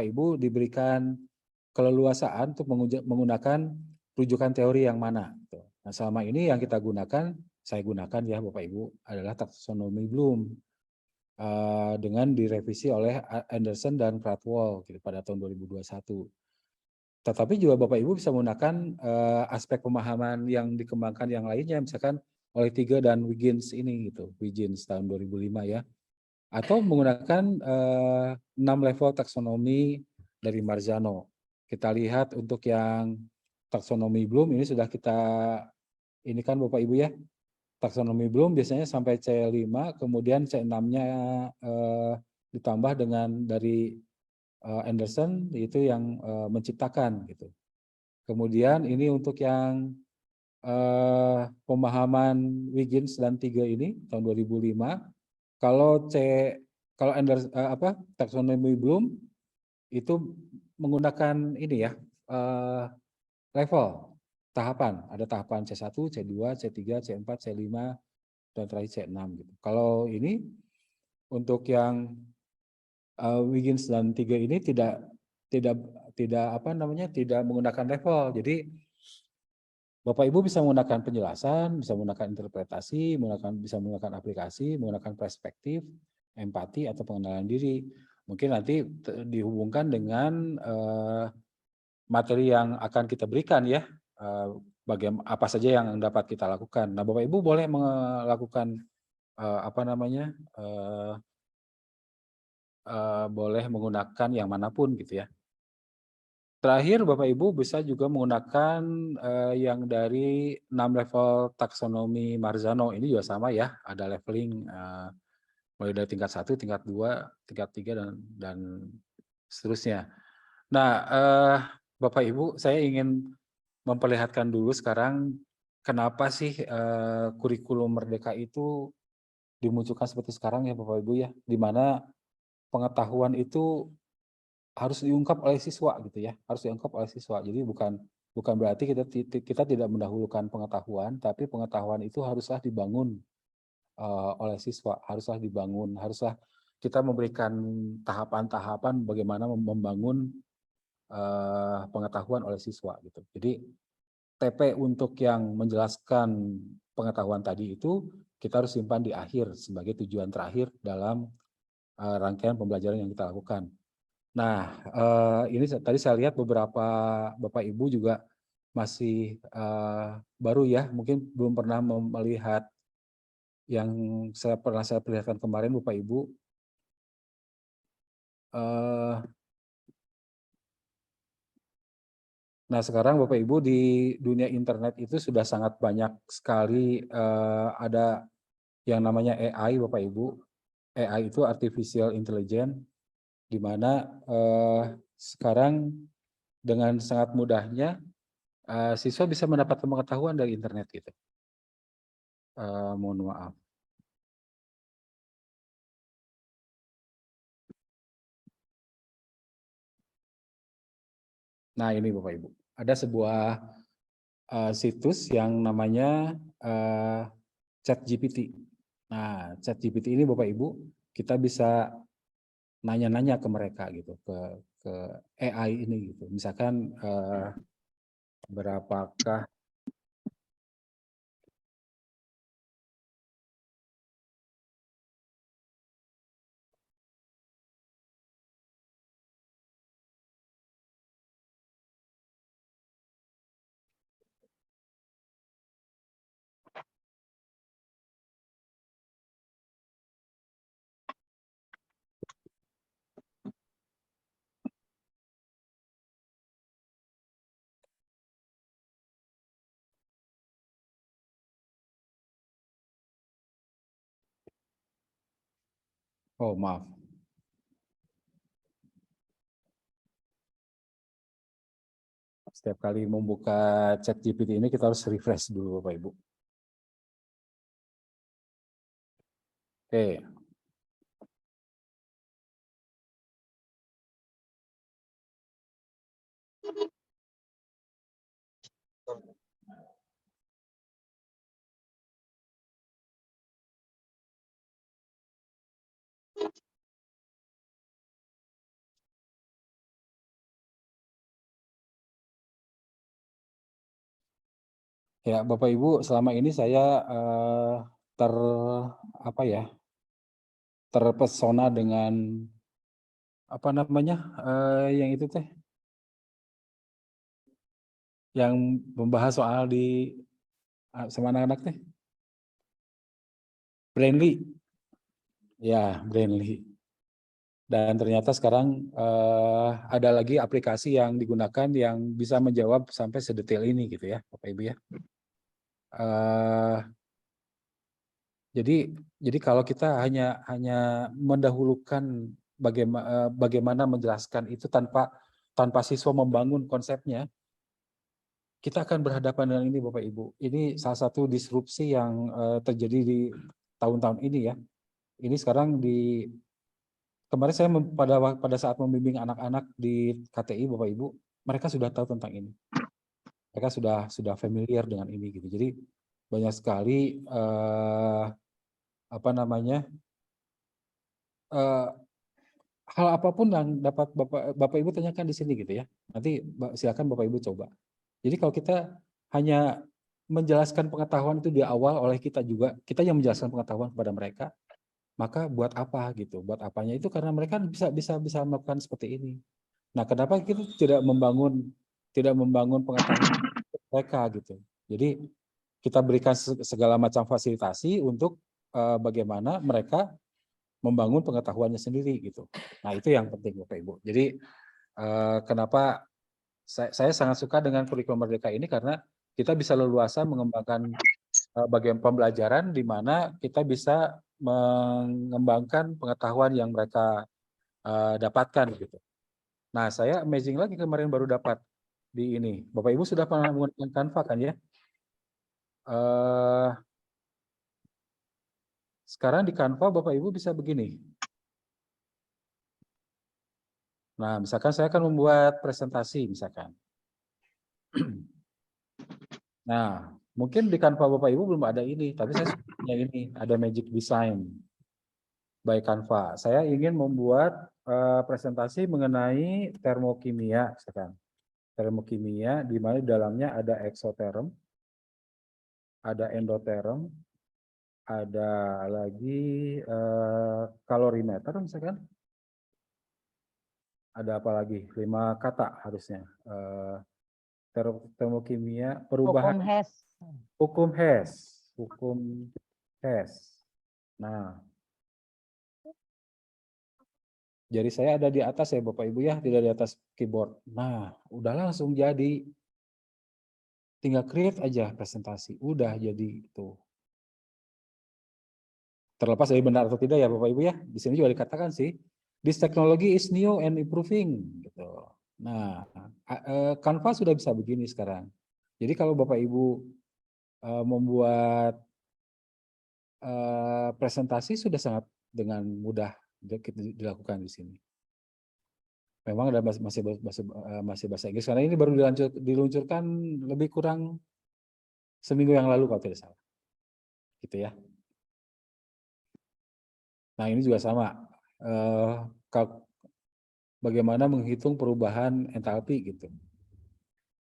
Ibu diberikan keleluasaan untuk menggunakan rujukan teori yang mana. Nah, selama ini yang kita gunakan, saya gunakan ya Bapak Ibu, adalah taksonomi Bloom dengan direvisi oleh Anderson dan Krathwohl gitu, pada tahun 2021. Tetapi juga Bapak Ibu bisa menggunakan aspek pemahaman yang dikembangkan yang lainnya, misalkan oleh Tiga dan Wiggins ini gitu, Wiggins tahun 2005 ya. Atau menggunakan 6 level taksonomi dari Marzano. Kita lihat untuk yang taksonomi Bloom ini sudah kita ini kan Bapak Ibu ya. Taksonomi Bloom biasanya sampai C5, kemudian C6-nya ditambah dengan dari Anderson, itu yang menciptakan gitu. Kemudian ini untuk yang pemahaman Wiggins dan Tiga ini tahun 2005. Kalau taksonomi Bloom itu menggunakan ini ya level tahapan. Ada tahapan C1, C2, C3, C4, C5 dan terakhir C6 gitu. Kalau ini untuk yang Wiggins dan Tiga ini tidak menggunakan level. Jadi Bapak Ibu bisa menggunakan penjelasan, bisa menggunakan interpretasi, bisa menggunakan aplikasi, menggunakan perspektif, empati atau pengenalan diri. Mungkin nanti dihubungkan dengan materi yang akan kita berikan ya, bagaimana apa saja yang dapat kita lakukan. Nah, Bapak Ibu boleh melakukan boleh menggunakan yang manapun gitu ya. Terakhir Bapak Ibu bisa juga menggunakan yang dari 6 level taksonomi Marzano, ini juga sama ya, ada leveling mulai dari tingkat 1, tingkat 2, tingkat 3 dan seterusnya. Nah, Bapak Ibu, saya ingin memperlihatkan dulu sekarang kenapa sih kurikulum Merdeka itu dimunculkan seperti sekarang ya Bapak Ibu ya, di mana pengetahuan itu harus diungkap oleh siswa gitu ya, harus diungkap oleh siswa. Jadi bukan berarti kita tidak mendahulukan pengetahuan, tapi pengetahuan itu haruslah dibangun oleh siswa, haruslah kita memberikan tahapan-tahapan bagaimana membangun pengetahuan oleh siswa gitu. Jadi TP untuk yang menjelaskan pengetahuan tadi itu kita harus simpan di akhir sebagai tujuan terakhir dalam rangkaian pembelajaran yang kita lakukan. Nah, ini tadi saya lihat beberapa Bapak Ibu juga masih baru ya, mungkin belum pernah melihat yang saya perlihatkan kemarin Bapak Ibu. Nah, sekarang Bapak Ibu di dunia internet itu sudah sangat banyak sekali ada yang namanya AI Bapak Ibu. AI itu artificial intelligence, di mana sekarang dengan sangat mudahnya siswa bisa mendapatkan pengetahuan dari internet gitu. Mohon maaf. Nah, ini Bapak Ibu, ada sebuah situs yang namanya ChatGPT. Nah, ChatGPT ini Bapak Ibu, kita bisa nanya-nanya ke mereka gitu, ke AI ini gitu. Misalkan berapakah oh maaf. Setiap kali membuka ChatGPT ini kita harus refresh dulu Bapak Ibu. Oke. Ya, Bapak Ibu, selama ini saya apa ya, terpesona dengan apa namanya yang itu teh, yang membahas soal di sama anak-anak teh, Brainly, ya Brainly. Dan ternyata sekarang ada lagi aplikasi yang digunakan yang bisa menjawab sampai sedetail ini gitu ya, Bapak Ibu ya. Jadi kalau kita hanya mendahulukan bagaimana menjelaskan itu tanpa siswa membangun konsepnya, kita akan berhadapan dengan ini Bapak Ibu. Ini salah satu disrupsi yang terjadi di tahun-tahun ini ya. Ini sekarang kemarin saya pada saat membimbing anak-anak di KTI Bapak Ibu, mereka sudah tahu tentang ini. Mereka sudah familiar dengan ini gitu. Jadi banyak sekali apa namanya hal apapun yang dapat Bapak Ibu tanyakan di sini gitu ya. Nanti silakan Bapak Ibu coba. Jadi kalau kita hanya menjelaskan pengetahuan itu di awal oleh kita juga, kita yang menjelaskan pengetahuan kepada mereka, maka buat apa gitu? Buat apanya itu karena mereka bisa melakukan seperti ini. Nah, kenapa kita tidak membangun pengetahuan mereka gitu. Jadi kita berikan segala macam fasilitasi untuk bagaimana mereka membangun pengetahuannya sendiri gitu. Nah, itu yang penting Bapak Ibu. Jadi kenapa saya sangat suka dengan kurikulum Merdeka ini karena kita bisa leluasa mengembangkan bagian pembelajaran di mana kita bisa mengembangkan pengetahuan yang mereka dapatkan gitu. Nah, saya amazing lagi kemarin baru dapat di ini. Bapak Ibu sudah pernah menggunakan Canva kan ya? Sekarang di Canva Bapak Ibu bisa begini. Nah, misalkan saya akan membuat presentasi misalkan. Nah, mungkin di Canva Bapak Ibu belum ada ini, tapi saya punya ini, ada Magic Design by Canva. Saya ingin membuat presentasi mengenai termokimia misalkan. Termokimia di mana di dalamnya ada eksoterm, ada endoterm, ada lagi kalorimeter misalkan. Ada apa lagi? 5 kata harusnya. Termokimia, Hukum perubahan HES. hukum HES. Hukum HES. Nah, jari saya ada di atas ya Bapak Ibu ya, tidak di atas keyboard. Nah, udah langsung jadi. Tinggal create aja presentasi, udah jadi itu. Terlepas dari benar atau tidak ya Bapak Ibu ya, di sini juga dikatakan sih, this technology is new and improving gitu. Nah, Canva sudah bisa begini sekarang. Jadi kalau Bapak Ibu membuat presentasi sudah sangat dengan mudah dilakukan di sini. Memang ada masih bahasa Inggris karena ini baru diluncurkan lebih kurang seminggu yang lalu kalau tidak salah. Gitu ya. Nah, ini juga sama. Bagaimana menghitung perubahan entalpi gitu.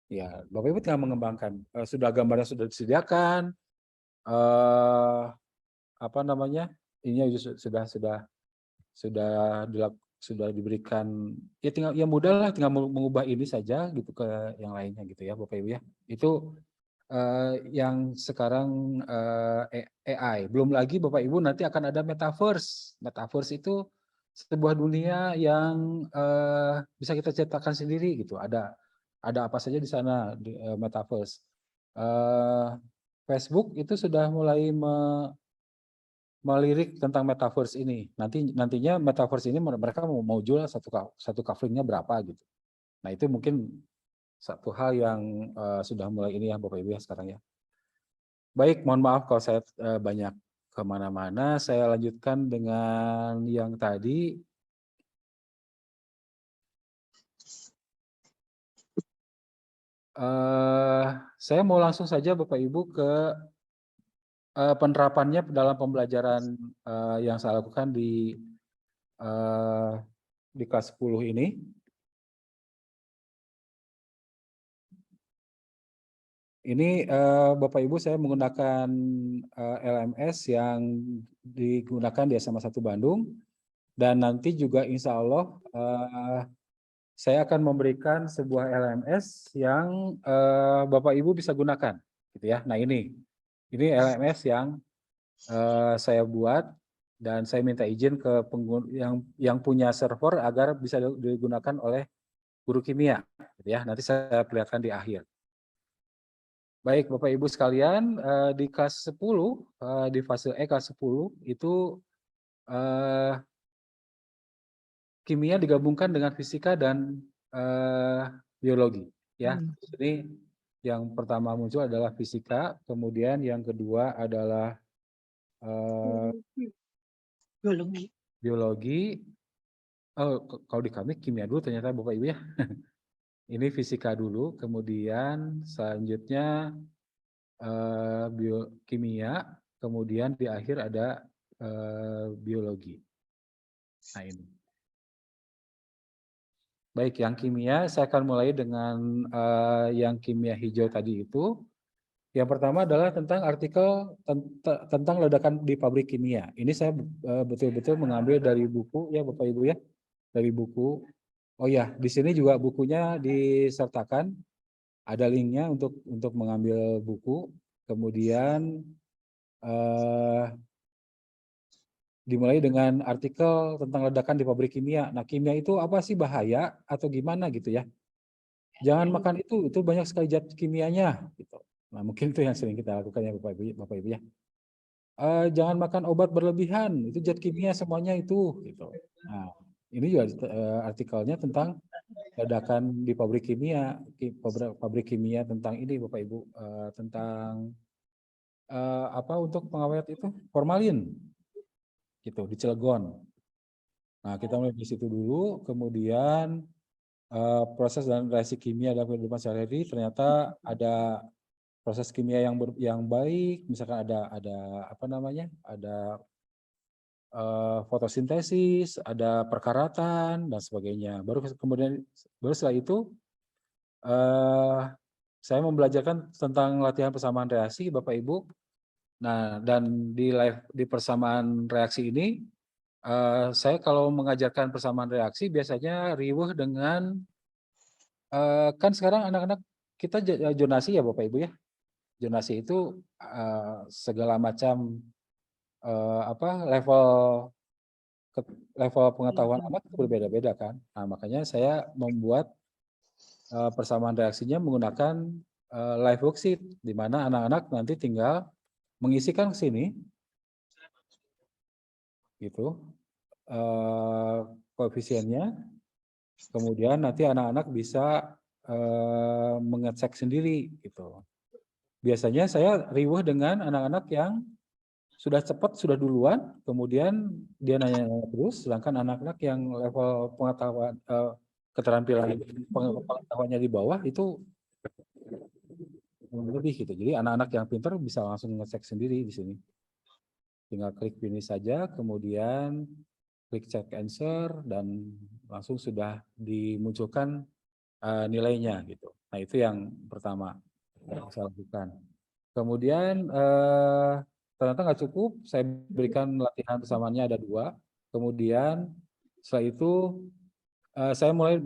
Ya, Bapak Ibu tinggal mengembangkan. Sudah gambarnya sudah disediakan. Apa namanya? Ini sudah diberikan ya tinggal ya mudah lah, tinggal mengubah ini saja gitu ke yang lainnya gitu ya Bapak Ibu ya. Itu yang sekarang AI. Belum lagi Bapak Ibu nanti akan ada metaverse. Metaverse itu sebuah dunia yang bisa kita ciptakan sendiri gitu. Ada apa saja di sana di metaverse. Facebook itu sudah mulai melirik tentang metaverse ini. Nantinya metaverse ini mereka mau jual satu coveringnya berapa gitu. Nah itu mungkin satu hal yang sudah mulai ini ya Bapak Ibu ya sekarang ya. Baik, mohon maaf kalau saya banyak kemana-mana. Saya lanjutkan dengan yang tadi. Saya mau langsung saja Bapak Ibu ke penerapannya dalam pembelajaran yang saya lakukan di kelas 10 ini. Ini Bapak Ibu saya menggunakan LMS yang digunakan di SMA 1 Bandung dan nanti juga insya Allah saya akan memberikan sebuah LMS yang Bapak Ibu bisa gunakan, gitu ya. Nah ini LMS yang saya buat dan saya minta izin ke yang punya server agar bisa digunakan oleh guru kimia, gitu ya. Nanti saya perlihatkan di akhir. Baik Bapak Ibu sekalian, di kelas 10, di fase E kelas 10 itu kimia digabungkan dengan fisika dan biologi. Ya, ini yang pertama muncul adalah fisika, kemudian yang kedua adalah biologi. Oh, kalau di kami kimia dulu ternyata Bapak Ibu ya. Ini fisika dulu, kemudian selanjutnya kimia, kemudian di akhir ada biologi. Nah ini. Baik, yang kimia saya akan mulai dengan yang kimia hijau tadi itu. Yang pertama adalah tentang artikel tentang ledakan di pabrik kimia. Ini saya betul-betul mengambil dari buku ya Bapak Ibu ya, dari buku. Oh ya, di sini juga bukunya disertakan. Ada linknya untuk mengambil buku. Kemudian dimulai dengan artikel tentang ledakan di pabrik kimia. Nah, kimia itu apa sih, bahaya atau gimana gitu ya? Jangan makan itu banyak sekali zat kimianya gitu. Nah, mungkin itu yang sering kita lakukan ya Bapak Ibu ya. Jangan makan obat berlebihan, itu zat kimia semuanya itu gitu. Nah, ini juga artikelnya tentang ledakan di pabrik kimia tentang ini Bapak Ibu, tentang apa untuk pengawet itu formalin gitu di Cilegon. Nah, kita mulai di situ dulu, kemudian proses dan reaksi kimia dalam kehidupan sehari-hari ternyata ada proses kimia yang baik, misalkan ada apa namanya, ada fotosintesis, ada perkaratan dan sebagainya. Baru setelah itu saya membelajarkan tentang latihan persamaan reaksi Bapak Ibu. Nah, dan di persamaan reaksi ini Saya kalau mengajarkan persamaan reaksi biasanya riweuh dengan kan sekarang anak-anak kita zonasi ya Bapak Ibu ya. Zonasi itu segala macam level level pengetahuan anak itu berbeda-beda kan. Nah, makanya saya membuat persamaan reaksinya menggunakan live worksheet di mana anak-anak nanti tinggal mengisikan ke sini gitu koefisiennya, kemudian nanti anak-anak bisa mengecek sendiri gitu. Biasanya saya riweuh dengan anak-anak yang sudah cepat, sudah duluan, kemudian dia nanya terus, sedangkan anak-anak yang level pengetahuan keterampilan pengetahuannya di bawah itu lebih gitu. Jadi anak-anak yang pintar bisa langsung ngecek sendiri di sini. Tinggal klik finish saja, kemudian klik check answer dan langsung sudah dimunculkan nilainya gitu. Nah, itu yang pertama yang saya lakukan. Kemudian ternyata nggak cukup, saya berikan latihan bersamaannya ada 2. Kemudian setelah itu saya mulai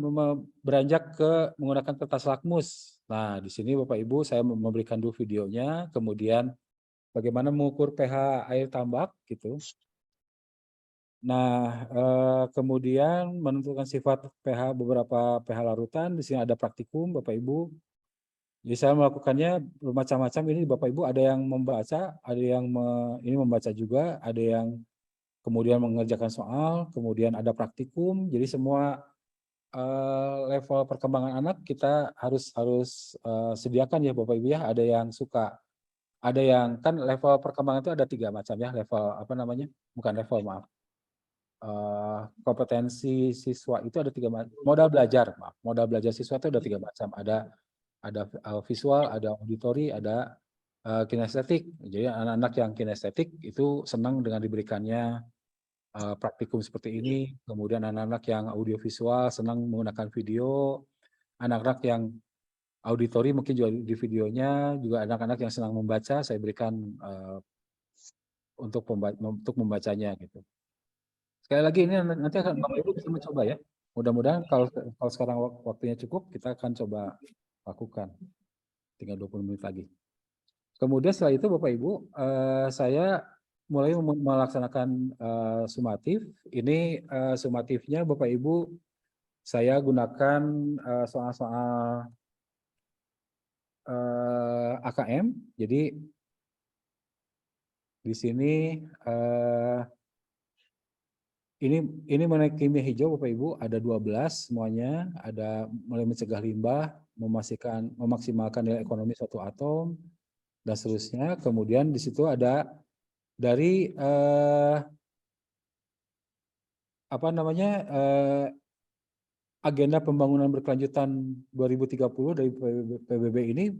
beranjak ke menggunakan kertas lakmus. Nah, di sini Bapak Ibu saya memberikan dulu videonya, kemudian bagaimana mengukur pH air tambak gitu. Nah, kemudian menentukan sifat pH beberapa pH larutan. Di sini ada praktikum Bapak Ibu. Jadi saya melakukannya bermacam-macam. Ini Bapak Ibu ada yang membaca, ada yang ini membaca juga, ada yang kemudian mengerjakan soal, kemudian ada praktikum. Jadi semua level perkembangan anak kita harus sediakan ya Bapak Ibu ya. Ada yang suka, ada yang kan level perkembangan itu ada 3 macam ya. Level apa namanya? Bukan level, maaf. Kompetensi siswa itu ada 3 macam. Modal belajar, maaf. Modal belajar siswa itu ada 3 macam. Ada visual, ada auditori, ada kinestetik. Jadi anak-anak yang kinestetik itu senang dengan diberikannya praktikum seperti ini. Kemudian anak-anak yang audiovisual senang menggunakan video. Anak-anak yang auditori mungkin juga di videonya, juga anak-anak yang senang membaca saya berikan untuk membacanya gitu. Sekali lagi ini nanti akan Bapak Ibu bisa mencoba ya. Mudah-mudahan kalau sekarang waktunya cukup kita akan coba lakukan. Tinggal 20 menit lagi. Kemudian setelah itu Bapak Ibu saya mulai melaksanakan sumatif. Ini sumatifnya Bapak Ibu saya gunakan soal-soal AKM. Jadi di sini ini mengenai kimia hijau Bapak Ibu ada 12 semuanya, ada mulai mencegah limbah, memaksimalkan nilai ekonomi suatu atom dan seterusnya. Kemudian di situ ada dari agenda pembangunan berkelanjutan 2030 dari PBB ini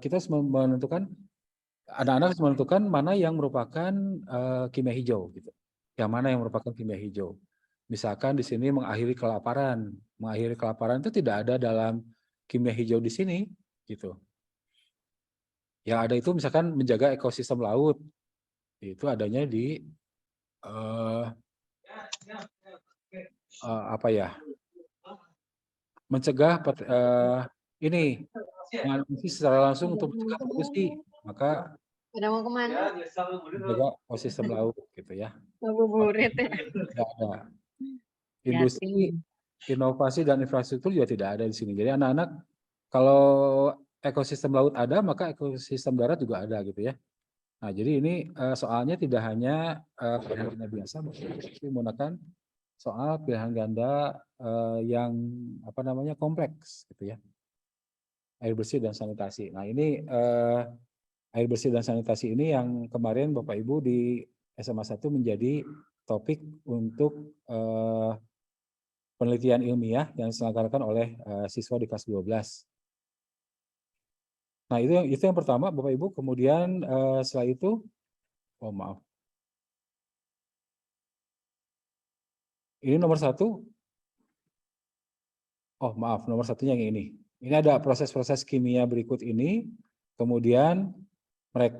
kita harus menentukan, anak-anak harus menentukan mana yang merupakan kimia hijau gitu. Yang mana yang merupakan kimia hijau. Misalkan di sini mengakhiri kelaparan. Mengakhiri kelaparan itu tidak ada dalam kimia hijau di sini gitu. Yang ada itu misalkan menjaga ekosistem laut. Itu adanya di mencegah ini menganalisis secara langsung untuk mencegah polusi. Maka Pada mau kemana? menjaga ekosistem laut gitu ya. Ngabuburit ya. Tidak ada. Industri, inovasi dan infrastruktur juga tidak ada di sini. Jadi anak-anak kalau ekosistem laut ada, maka ekosistem darat juga ada gitu ya. Nah, jadi ini soalnya tidak hanya pilihan ganda biasa, tapi menggunakan soal pilihan ganda yang kompleks gitu ya. Air bersih dan sanitasi. Nah, ini air bersih dan sanitasi ini yang kemarin Bapak Ibu di SMA 1 menjadi topik untuk penelitian ilmiah yang diselenggarakan oleh siswa di kelas 12. Nah, itu yang pertama Bapak Ibu. Kemudian setelah itu, ini nomor 1. Nomor 1-nya yang ini. Ini ada proses-proses kimia berikut ini. Kemudian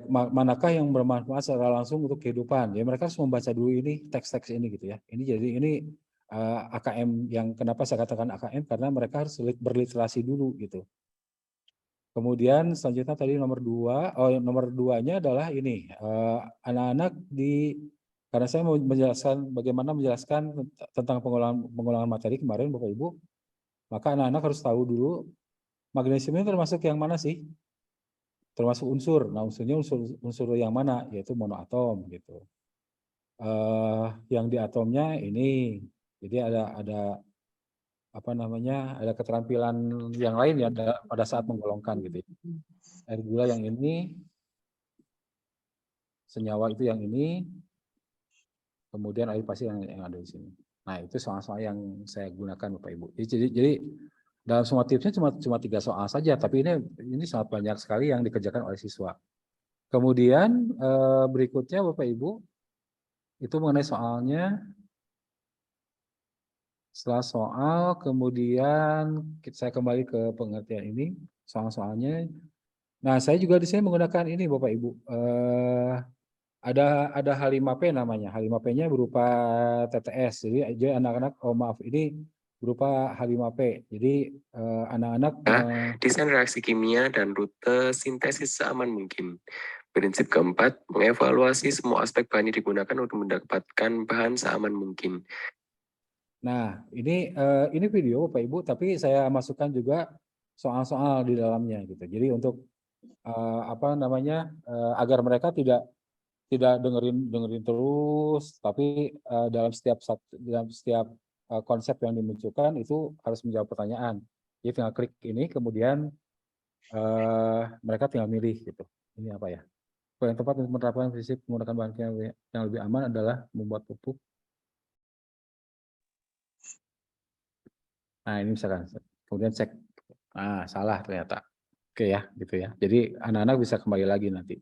manakah yang bermanfaat secara langsung untuk kehidupan. Ya mereka harus membaca dulu ini teks-teks ini gitu ya. Ini AKM, yang kenapa saya katakan AKM karena mereka harus berliterasi dulu gitu. Kemudian selanjutnya tadi nomor 2-nya adalah ini anak-anak karena saya mau menjelaskan tentang pengulangan materi kemarin Bapak Ibu, maka anak-anak harus tahu dulu magnesium ini termasuk yang mana sih? Termasuk unsur. Nah, unsurnya unsur yang mana? Yaitu monoatom gitu. Yang di atomnya ini, jadi ada apa namanya? Ada keterampilan yang lain ya pada saat menggolongkan gitu. Air gula yang ini, senyawa itu yang ini, kemudian air pasir yang ada di sini. Nah, itu soal-soal yang saya gunakan Bapak Ibu. Jadi dalam semua tipsnya cuma 3 soal saja, tapi ini sangat banyak sekali yang dikerjakan oleh siswa. Kemudian berikutnya Bapak Ibu, itu mengenai soalnya. Setelah soal, kemudian saya kembali ke pengertian ini, soal-soalnya. Nah, saya juga di sini menggunakan ini Bapak Ibu. Ada H5P namanya. H5P-nya berupa TTS. Jadi anak-anak, maaf, ini berupa H5P. Jadi anak-anak desain reaksi kimia dan rute sintesis seaman mungkin. Prinsip keempat, mengevaluasi semua aspek bahan yang digunakan untuk mendapatkan bahan seaman mungkin. Nah, ini video Bapak Ibu, tapi saya masukkan juga soal-soal di dalamnya gitu. Jadi untuk apa namanya, agar mereka tidak dengerin terus, tapi dalam setiap konsep yang dimunculkan itu harus menjawab pertanyaan. Jadi tinggal klik ini, kemudian mereka tinggal milih gitu. Ini apa ya? Yang tepat untuk menerapkan prinsip menggunakan bahan kimia yang lebih aman adalah membuat pupuk. Nah, ini misalkan, kemudian cek, salah ternyata. Oke ya, gitu ya. Jadi anak-anak bisa kembali lagi nanti.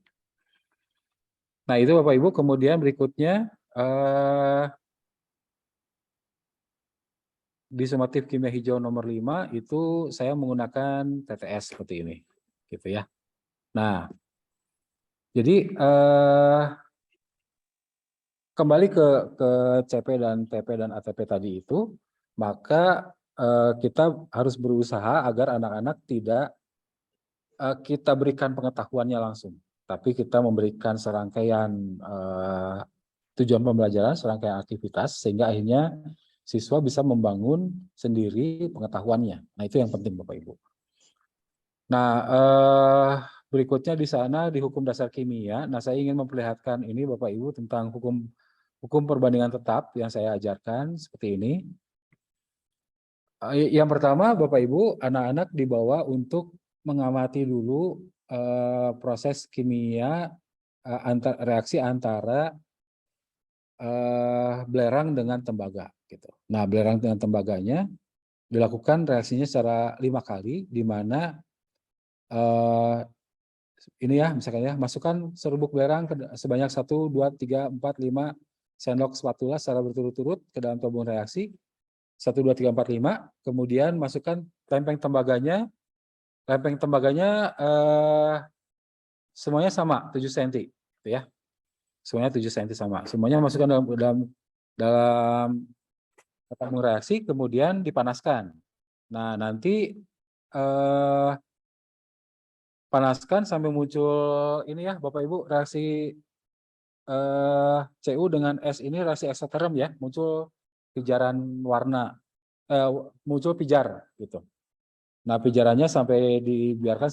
Nah, itu Bapak Ibu. Kemudian berikutnya di sumatif kimia hijau nomor 5 itu saya menggunakan TTS seperti ini, gitu ya. Nah, jadi kembali ke CP dan TP dan ATP tadi itu, maka kita harus berusaha agar anak-anak tidak kita berikan pengetahuannya langsung, tapi kita memberikan serangkaian tujuan pembelajaran, serangkaian aktivitas, sehingga akhirnya siswa bisa membangun sendiri pengetahuannya. Nah, itu yang penting Bapak Ibu. Nah, berikutnya di sana di hukum dasar kimia, nah saya ingin memperlihatkan ini Bapak Ibu tentang hukum perbandingan tetap yang saya ajarkan seperti ini. Yang pertama Bapak Ibu, anak-anak dibawa untuk mengamati dulu proses kimia reaksi antara belerang dengan tembaga gitu. Nah, belerang dengan tembaganya dilakukan reaksinya secara 5 kali, di mana ini ya misalkan ya, masukkan serbuk belerang sebanyak 1, 2, 3, 4, 5 sendok spatula secara berturut-turut ke dalam tabung reaksi. 1, 2, 3, 4, 5. Kemudian masukkan lempeng tembaganya. Lempeng tembaganya semuanya sama 7 cm, gitu ya. Semuanya 7 cm sama. Semuanya masukkan dalam tabung reaksi, kemudian dipanaskan. Nah, nanti panaskan sampai muncul ini ya Bapak Ibu, reaksi Cu dengan S ini reaksi eksoterm ya, muncul pijaran warna, muncul pijar gitu. Nah, pijarannya sampai dibiarkan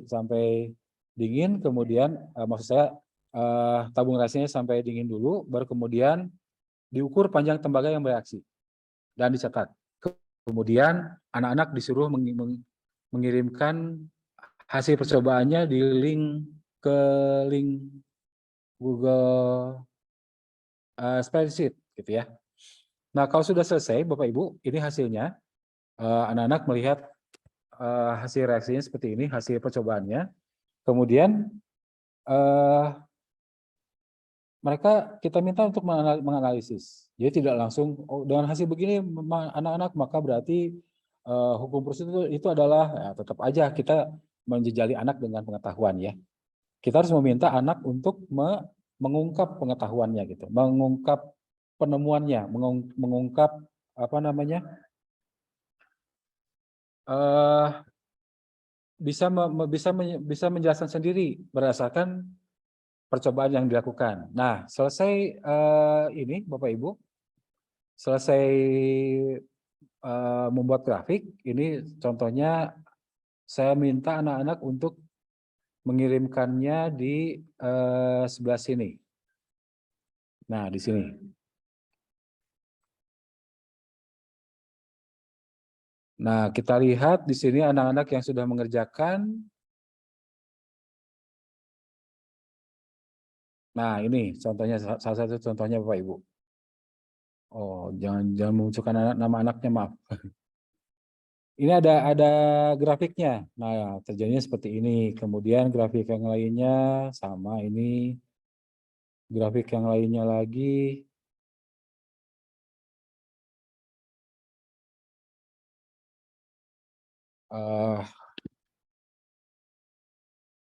sampai dingin, kemudian maksud saya tabung reaksinya sampai dingin dulu, baru kemudian diukur panjang tembaga yang bereaksi dan dicatat. Kemudian anak-anak disuruh mengirimkan hasil percobaannya di link Google spreadsheet gitu ya. Nah, kalau sudah selesai Bapak Ibu, ini hasilnya. Anak-anak melihat hasil reaksinya seperti ini, hasil percobaannya. Kemudian mereka kita minta untuk menganalisis. Jadi tidak langsung dengan hasil begini anak-anak, maka berarti hukum prosedur itu adalah, ya, tetap aja kita menjejali anak dengan pengetahuan ya. kita harus meminta anak untuk mengungkap pengetahuannya gitu, mengungkap penemuannya, mengungkap apa namanya, bisa menjelaskan sendiri berdasarkan percobaan yang dilakukan. Nah, selesai ini Bapak Ibu, selesai membuat grafik, ini contohnya saya minta anak-anak untuk mengirimkannya di sebelah sini. Nah, di sini. Nah, kita lihat di sini anak-anak yang sudah mengerjakan. Nah, ini contohnya, salah satu contohnya Bapak Ibu. Oh, jangan memunculkan nama anaknya, maaf. Ini ada grafiknya. Nah, terjadinya seperti ini. Kemudian grafik yang lainnya sama ini. Grafik yang lainnya lagi.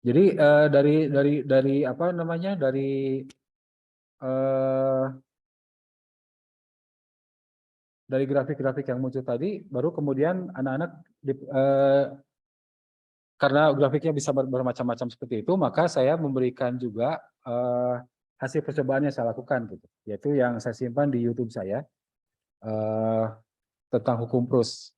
Jadi dari apa namanya, dari grafik-grafik yang muncul tadi, baru kemudian anak-anak karena grafiknya bisa bermacam-macam seperti itu, maka saya memberikan juga hasil percobaan yang saya lakukan, gitu, yaitu yang saya simpan di YouTube saya tentang hukum Proust.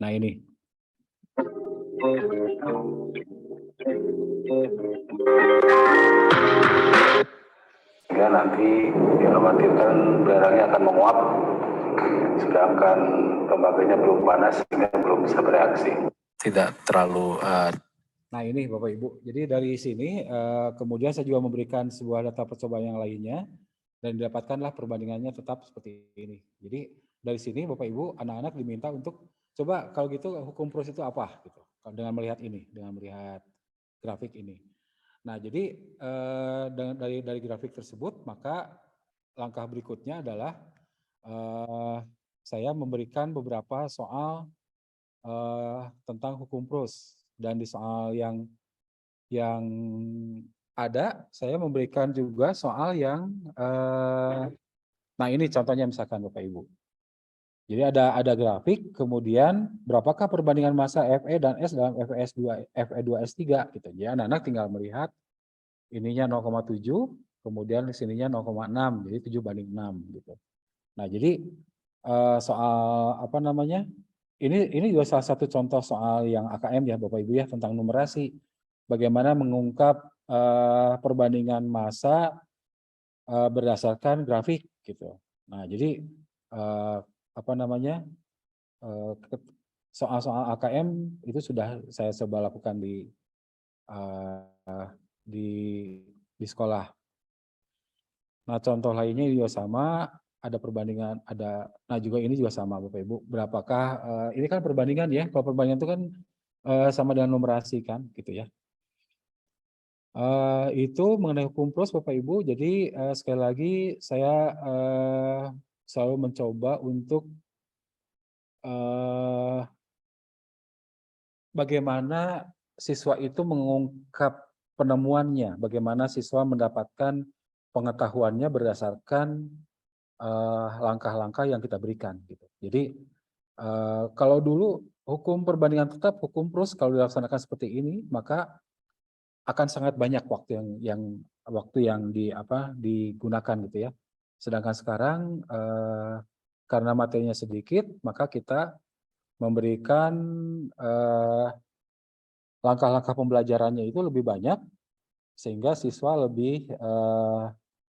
Nah, ini. Sehingga nanti dikhawatirkan belerangnya akan menguap, sedangkan tembaganya belum panas sehingga belum bisa bereaksi. Tidak terlalu. Nah, ini Bapak Ibu. Jadi dari sini kemudian saya juga memberikan sebuah data percobaan yang lainnya dan didapatkanlah perbandingannya tetap seperti ini. Jadi dari sini Bapak Ibu, anak-anak diminta untuk coba kalau gitu hukum Proust itu apa gitu. Dengan melihat ini, dengan melihat grafik ini. Nah, jadi dari grafik tersebut, maka langkah berikutnya adalah saya memberikan beberapa soal tentang hukum Proust, dan di soal yang ada, saya memberikan juga soal yang nah, ini contohnya misalkan Bapak Ibu. Jadi ada grafik, kemudian berapakah perbandingan massa Fe dan S dalam Fe2S3 gitu. Jadi anak-anak tinggal melihat ininya 0,7, kemudian di sininya 0,6, jadi 7:6 gitu. Nah, jadi soal apa namanya? Ini juga salah satu contoh soal yang AKM ya Bapak Ibu ya, tentang numerasi. Bagaimana mengungkap perbandingan massa berdasarkan grafik gitu. Nah, jadi apa namanya? Soal-soal AKM itu sudah saya coba lakukan di sekolah. Nah, contoh lainnya juga sama, ada perbandingan, nah juga ini juga sama Bapak Ibu, berapakah, ini kan perbandingan ya, kalau perbandingan itu kan sama dengan numerasi kan, gitu ya. Itu mengenai hukum Proust Bapak Ibu, jadi sekali lagi saya selalu mencoba untuk bagaimana siswa itu mengungkap penemuannya, bagaimana siswa mendapatkan pengetahuannya berdasarkan langkah-langkah yang kita berikan gitu. Jadi kalau dulu hukum perbandingan tetap, hukum Proust kalau dilaksanakan seperti ini, maka akan sangat banyak waktu yang digunakan gitu ya. Sedangkan sekarang karena materinya sedikit, maka kita memberikan langkah-langkah pembelajarannya itu lebih banyak, sehingga siswa lebih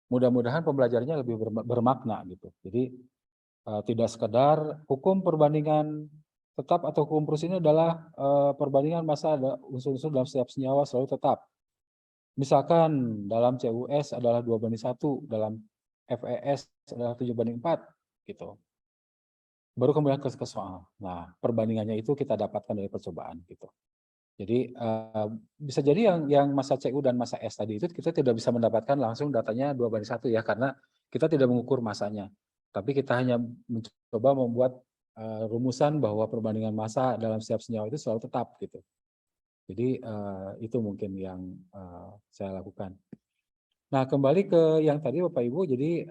mudah-mudahan pembelajarannya lebih bermakna gitu. Jadi tidak sekedar hukum perbandingan tetap atau hukum Proust ini adalah perbandingan massa ada unsur-unsur dalam setiap senyawa selalu tetap. Misalkan dalam CUS adalah 2:1, dalam FES adalah 7:4 gitu. Baru kemudian ke soal. Nah, perbandingannya itu kita dapatkan dari percobaan gitu. Jadi bisa jadi yang masa CU dan masa S tadi itu kita tidak bisa mendapatkan langsung datanya 2:1 ya, karena kita tidak mengukur masanya. Tapi kita hanya mencoba membuat rumusan bahwa perbandingan massa dalam setiap senyawa itu selalu tetap gitu. Jadi itu mungkin yang saya lakukan. Nah, kembali ke yang tadi Bapak Ibu, jadi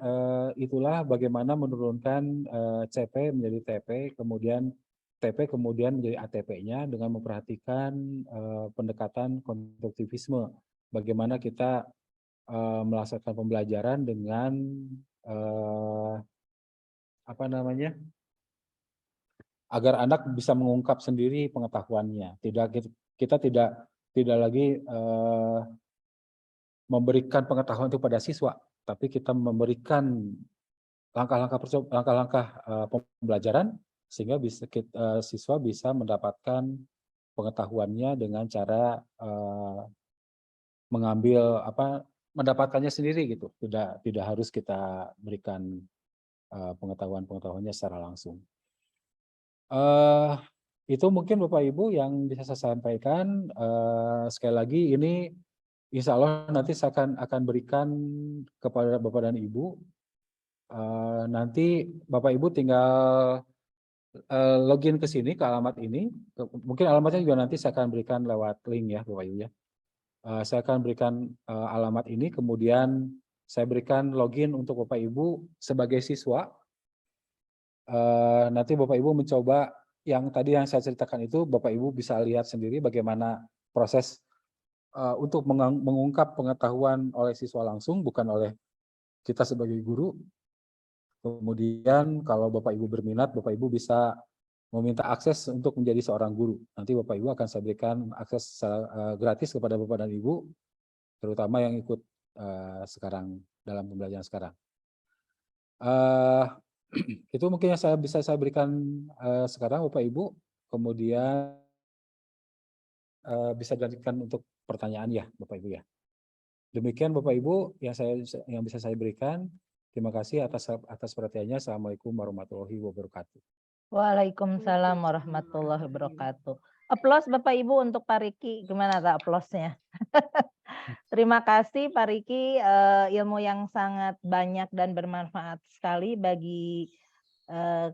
itulah bagaimana menurunkan CP menjadi TP, kemudian TP kemudian menjadi ATP-nya dengan memperhatikan pendekatan konstruktivisme. Bagaimana kita melaksanakan pembelajaran dengan apa namanya? Agar anak bisa mengungkap sendiri pengetahuannya. Kita tidak lagi memberikan pengetahuan itu pada siswa, tapi kita memberikan langkah-langkah pembelajaran sehingga siswa bisa mendapatkan pengetahuannya dengan cara mendapatkannya sendiri gitu. Tidak harus kita berikan pengetahuannya secara langsung. Itu mungkin Bapak Ibu yang bisa saya sampaikan. Sekali lagi ini insya Allah nanti saya akan berikan kepada Bapak dan Ibu. Nanti Bapak Ibu tinggal login ke sini, ke alamat ini. Mungkin alamatnya juga nanti saya akan berikan lewat link ya Bapak Ibu ya. Saya akan berikan alamat ini, kemudian saya berikan login untuk Bapak Ibu sebagai siswa. Nanti Bapak Ibu mencoba yang tadi yang saya ceritakan itu, Bapak Ibu bisa lihat sendiri bagaimana proses untuk mengungkap pengetahuan oleh siswa langsung, bukan oleh kita sebagai guru. Kemudian kalau Bapak Ibu berminat, Bapak Ibu bisa meminta akses untuk menjadi seorang guru. Nanti Bapak Ibu akan saya berikan akses gratis kepada Bapak dan Ibu, terutama yang ikut sekarang dalam pembelajaran sekarang. Itu mungkin yang bisa saya berikan sekarang Bapak Ibu, kemudian bisa dilanjutkan untuk pertanyaan ya Bapak Ibu ya. Demikian Bapak Ibu yang bisa saya berikan. Terima kasih atas perhatiannya. Assalamualaikum warahmatullahi wabarakatuh. Waalaikumsalam warahmatullahi wabarakatuh. Aplaus Bapak Ibu untuk Pak Riki. Gimana tak aplausnya? Terima kasih Pak Riki, ilmu yang sangat banyak dan bermanfaat sekali bagi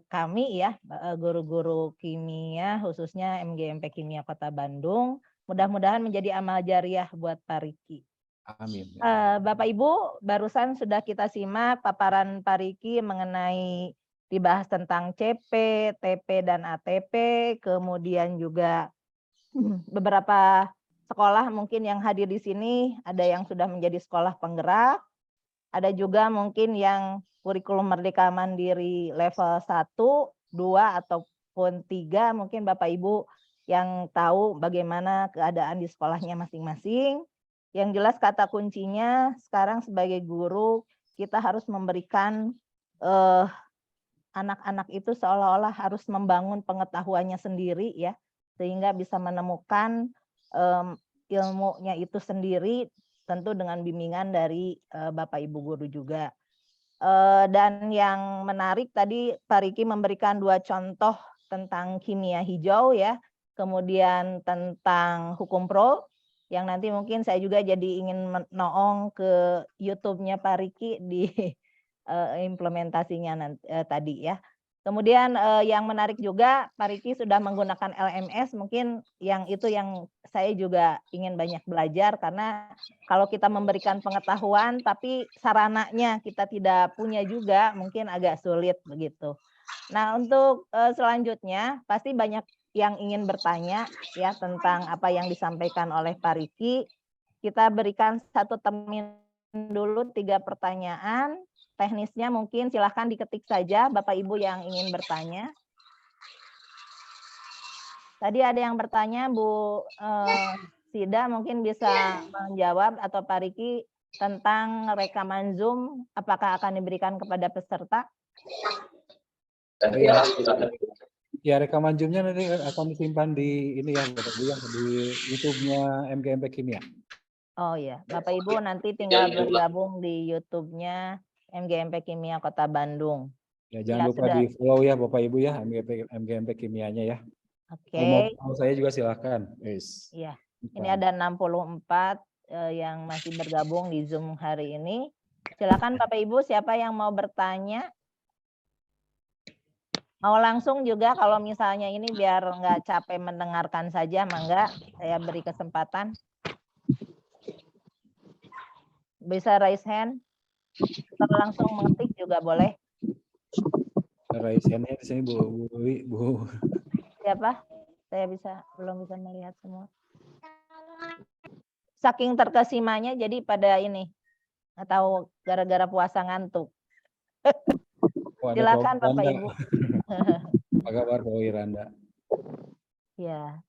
kami ya, guru-guru kimia, khususnya MGMP Kimia Kota Bandung. Mudah-mudahan menjadi amal jariah buat Pak Riki. Amin. Bapak Ibu, barusan sudah kita simak paparan Pak Riki mengenai dibahas tentang CP, TP, dan ATP, kemudian juga beberapa sekolah mungkin yang hadir di sini, ada yang sudah menjadi sekolah penggerak, ada juga mungkin yang kurikulum Merdeka Mandiri level 1, 2, ataupun 3, mungkin Bapak Ibu yang tahu bagaimana keadaan di sekolahnya masing-masing. Yang jelas kata kuncinya sekarang sebagai guru, kita harus memberikan anak-anak itu seolah-olah harus membangun pengetahuannya sendiri ya, sehingga bisa menemukan ilmunya itu sendiri, tentu dengan bimbingan dari Bapak Ibu guru juga. Dan yang menarik tadi Pak Riki memberikan 2 contoh tentang kimia hijau ya, kemudian tentang hukum pro, yang nanti mungkin saya juga jadi ingin noong ke YouTube-nya Pak Riki di implementasinya tadi ya. Kemudian yang menarik juga Pak Riki sudah menggunakan LMS, mungkin yang itu yang saya juga ingin banyak belajar, karena kalau kita memberikan pengetahuan tapi sarananya kita tidak punya juga mungkin agak sulit begitu. Nah, untuk selanjutnya pasti banyak yang ingin bertanya ya tentang apa yang disampaikan oleh Pak Riki. Kita berikan 1 termin dulu 3 pertanyaan. Teknisnya mungkin silahkan diketik saja Bapak Ibu yang ingin bertanya. Tadi ada yang bertanya Bu Sida, mungkin bisa menjawab, atau Pak Riki, tentang rekaman Zoom apakah akan diberikan kepada peserta? Ya, rekaman Zoom-nya nanti akan disimpan di ini ya Bapak Ibu, yang di YouTube-nya MGMP Kimia. Oh ya, Bapak Ibu nanti tinggal bergabung di YouTube-nya MGMP Kimia Kota Bandung. Ya, jangan lupa sudah. di-follow ya Bapak Ibu ya, MGMP Kimianya ya. Oke, Mau saya juga silakan. Yes. iya. Ini ada 64 yang masih bergabung di Zoom hari ini. Silakan Bapak Ibu, siapa yang mau bertanya? Mau langsung juga kalau misalnya ini biar nggak capek mendengarkan saja, mangga saya beri kesempatan. Bisa raise hand, atau langsung mengetik juga boleh. Raise hand-nya di sini Bu. Siapa? Saya belum bisa melihat semua. Saking terkesimanya jadi pada ini, atau gara-gara puasa ngantuk. Oh, ada Silakan Pak Bapak Wiranda. Ibu. Apa kabar Pak Wiranda? Ya,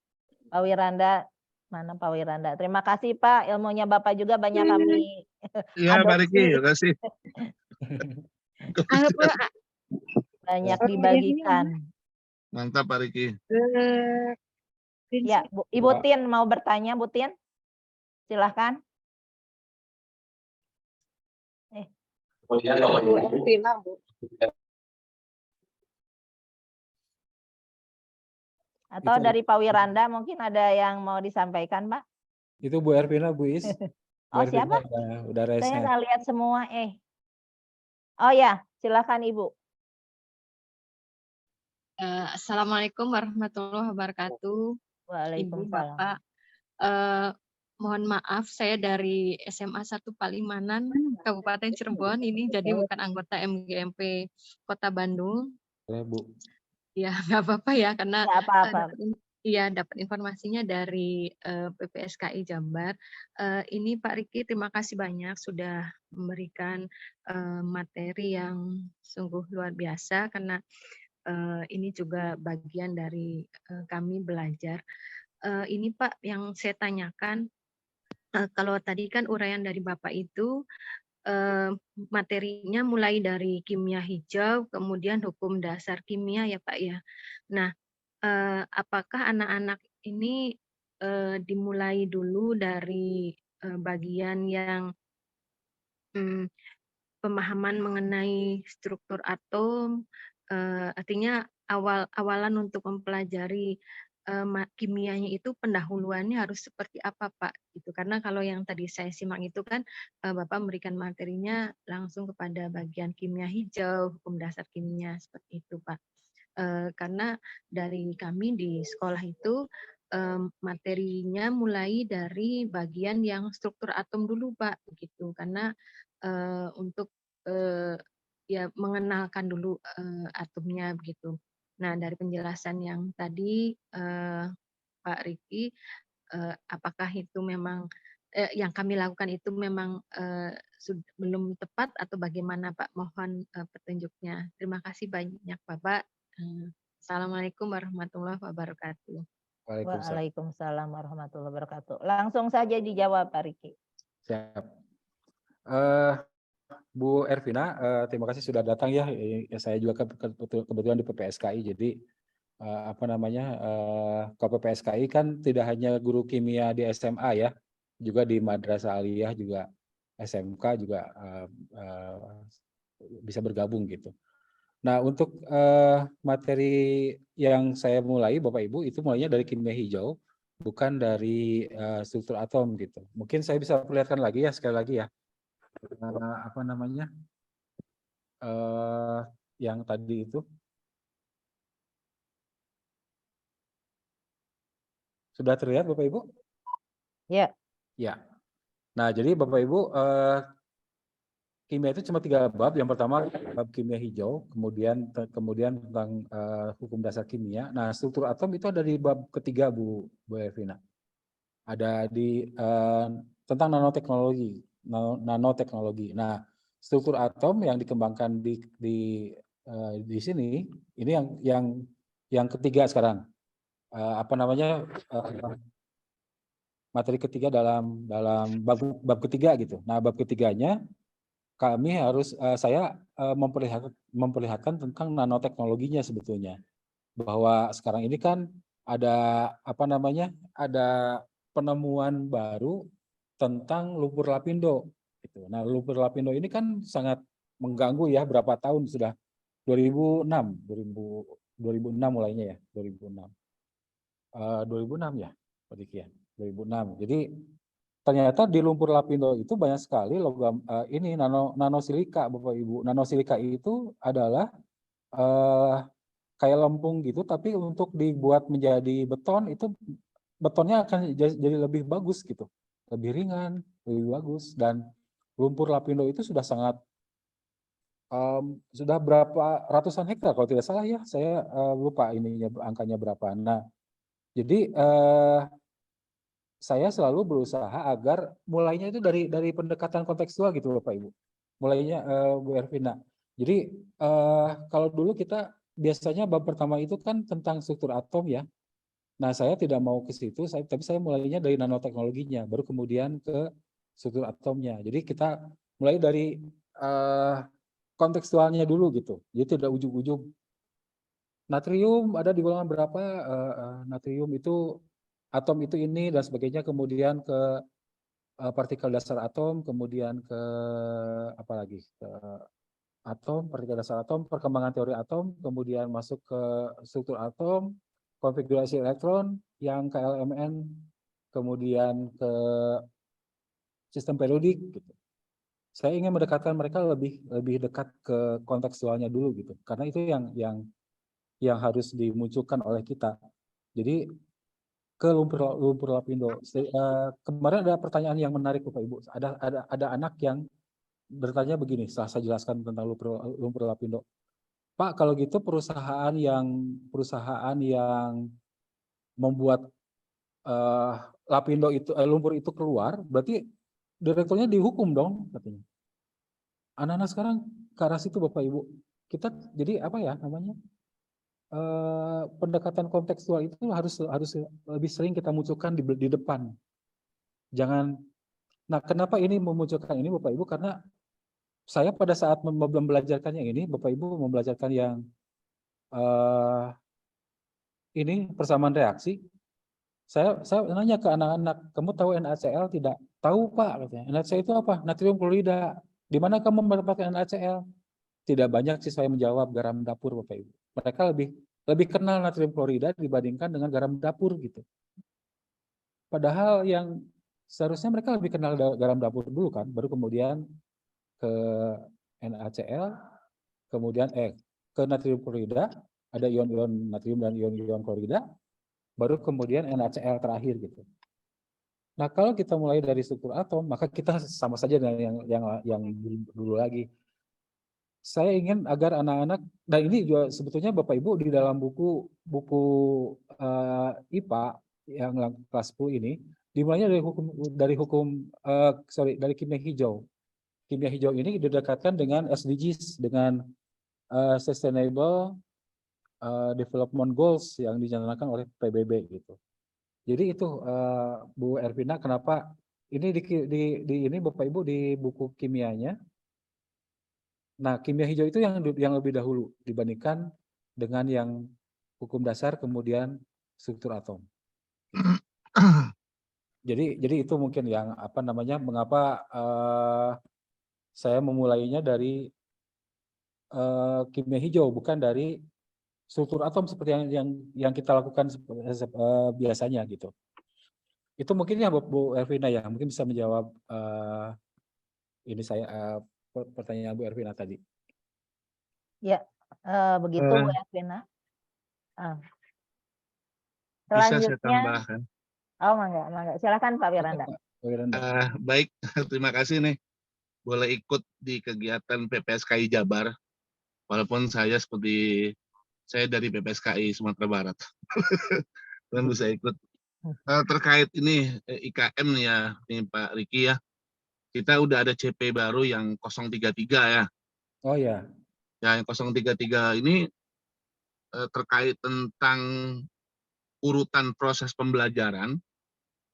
Pak Wiranda, mana Pak Wiranda? Terima kasih Pak, ilmunya Bapak juga banyak kami Iya, Pak Riki, adopsi, terima kasih. Halo Pak, banyak Oh, dibagikan. Mantap, Pak Riki. Ya, Ibu Tin mau bertanya, Bu Tin? Silahkan. Bu Elvina, Bu. Atau Itu- dari Pak Wiranda mungkin ada yang mau disampaikan, Pak? Itu Bu Ervina, Bu Is. Bu Oh, Ervina siapa? udah raise Saya hand. nggak lihat semua, Oh ya, silakan Ibu. Assalamualaikum warahmatullahi wabarakatuh. Ibu, Waalaikumsalam. Bapak. Mohon maaf, saya dari SMA 1 Palimanan, Kabupaten Cirebon. Ini jadi bukan anggota MGMP Kota Bandung. Boleh, Bu. Ya, nggak apa-apa ya, karena Nggak apa-apa. dapat informasinya dari PPSKI Jabar. Ini Pak Riki, terima kasih banyak sudah memberikan materi yang sungguh luar biasa, karena ini juga bagian dari kami belajar. Ini Pak, yang saya tanyakan, kalau tadi kan uraian dari Bapak itu materinya mulai dari kimia hijau, kemudian hukum dasar kimia ya Pak ya. Nah, apakah anak-anak ini dimulai dulu dari bagian yang pemahaman mengenai struktur atom, artinya awalan untuk mempelajari kimianya itu pendahuluannya harus seperti apa Pak? Gitu. Karena kalau yang tadi saya simak itu kan Bapak memberikan materinya langsung kepada bagian kimia hijau, hukum dasar kimia seperti itu Pak. Karena dari kami di sekolah itu materinya mulai dari bagian yang struktur atom dulu Pak, begitu. Karena untuk ya mengenalkan dulu atomnya begitu. Nah, dari penjelasan yang tadi Pak Riki, apakah itu memang yang kami lakukan itu memang belum tepat atau bagaimana Pak? Mohon petunjuknya. Terima kasih banyak Bapak. Assalamualaikum warahmatullahi wabarakatuh. Waalaikumsalam. Waalaikumsalam warahmatullahi wabarakatuh. Langsung saja dijawab Pak Riki. Siap. Bu Ervina, terima kasih sudah datang ya. Saya juga kebetulan di PPSKI, jadi kalau PPSKI kan tidak hanya guru kimia di SMA ya, juga di Madrasah Aliyah juga SMK juga bisa bergabung gitu. Nah, untuk materi yang saya mulai Bapak Ibu itu mulainya dari kimia hijau, bukan dari struktur atom gitu. Mungkin saya bisa perlihatkan lagi ya sekali lagi ya. Yang tadi itu sudah terlihat Bapak Ibu? Ya. Ya. Nah, jadi Bapak Ibu kimia itu cuma 3 bab. Yang pertama bab kimia hijau, kemudian tentang hukum dasar kimia. Nah, struktur atom itu ada di bab ketiga Bu Ervina. Ada di tentang nanoteknologi. Nah, struktur atom yang dikembangkan di sini ini yang ketiga sekarang. Materi ketiga dalam bab ketiga gitu. Nah, bab ketiganya kami harus saya memperlihatkan tentang nanoteknologinya sebetulnya. Bahwa sekarang ini kan ada ada penemuan baru tentang lumpur lapindo gitu. Nah, lumpur lapindo ini kan sangat mengganggu ya, berapa tahun sudah 2006 mulainya ya, 2006. 2006 ya, Pak Diki ya, 2006. Jadi ternyata di lumpur lapindo itu banyak sekali logam ini nanosilika, Bapak Ibu. Nanosilika itu adalah kayak lempung gitu, tapi untuk dibuat menjadi beton itu betonnya akan jadi lebih bagus gitu, lebih ringan, lebih bagus. Dan lumpur lapindo itu sudah sangat sudah berapa ratusan hektar kalau tidak salah ya, saya lupa ininya angkanya berapa. Nah, jadi saya selalu berusaha agar mulainya itu dari pendekatan kontekstual gitu Bapak Ibu. Mulainya Bu Ervina. Jadi kalau dulu kita biasanya bab pertama itu kan tentang struktur atom ya. Nah, saya tidak mau ke situ, tapi saya mulainya dari nanoteknologinya, baru kemudian ke struktur atomnya. Jadi kita mulai dari kontekstualnya dulu gitu. Jadi tidak ujung-ujung natrium ada di golongan berapa, natrium itu atom itu ini dan sebagainya, kemudian ke partikel dasar atom, kemudian ke apa lagi, ke atom, partikel dasar atom, perkembangan teori atom, kemudian masuk ke struktur atom, konfigurasi elektron yang KLMN, kemudian ke sistem periodik gitu. Saya ingin mendekatkan mereka lebih dekat ke kontekstualnya dulu gitu, karena itu yang harus dimunculkan oleh kita. Jadi ke lumpur lapindo. Kemarin ada pertanyaan yang menarik Bapak Ibu. Ada anak yang bertanya begini, setelah saya jelaskan tentang lumpur lapindo. Pak, kalau gitu perusahaan yang membuat lapindo itu lumpur itu keluar, berarti direkturnya dihukum dong katanya. Anak-anak sekarang ke arah situ Bapak Ibu. Kita jadi apa ya namanya? Pendekatan kontekstual itu harus lebih sering kita munculkan di depan. Jangan. Nah, kenapa ini memunculkan ini Bapak Ibu? Karena saya pada saat membelajarkannya ini, Bapak Ibu membelajarkan yang ini persamaan reaksi. Saya nanya ke anak-anak, kamu tahu NaCl tidak? Tahu Pak, katanya. NaCl itu apa? Natrium klorida. Di mana kamu mendapatkan NaCl? Tidak banyak siswa yang menjawab garam dapur Bapak Ibu. Mereka lebih kenal natrium klorida dibandingkan dengan garam dapur gitu. Padahal yang seharusnya mereka lebih kenal garam dapur dulu kan, baru kemudian ke NaCl, kemudian ke natrium klorida, ada ion-ion natrium dan ion-ion klorida, baru kemudian NaCl terakhir gitu. Nah, kalau kita mulai dari struktur atom, maka kita sama saja dengan yang dulu lagi. Saya ingin agar anak-anak, dan ini juga sebetulnya Bapak Ibu di dalam buku IPA yang kelas 10 ini dimulainya dari kimia hijau. Kimia hijau ini didekatkan dengan SDGs, dengan Sustainable Development Goals yang dicanangkan oleh PBB gitu. Jadi itu Bu Ervina, kenapa ini di ini Bapak Ibu di buku kimianya. Nah, kimia hijau itu yang lebih dahulu dibandingkan dengan yang hukum dasar kemudian struktur atom. Jadi itu mungkin yang apa namanya, mengapa saya memulainya dari kimia hijau bukan dari struktur atom seperti yang kita lakukan biasanya gitu. Itu mungkin ya Bu Ervina ya, mungkin bisa menjawab ini saya pertanyaan Bu Ervina tadi. Ya, begitu Bu Ervina. Bisa saya Selanjutnya, tambahkan. oh mangga. Silakan Pak Wiranda. Baik, terima kasih nih. Boleh ikut di kegiatan PPSKI Jabar. Walaupun saya dari PPSKI Sumatera Barat. Dan bisa ikut. Terkait ini IKM nih ya, ini Pak Riki ya. Kita udah ada CP baru yang 033 ya. Oh ya. Ya, yang 033 ini terkait tentang urutan proses pembelajaran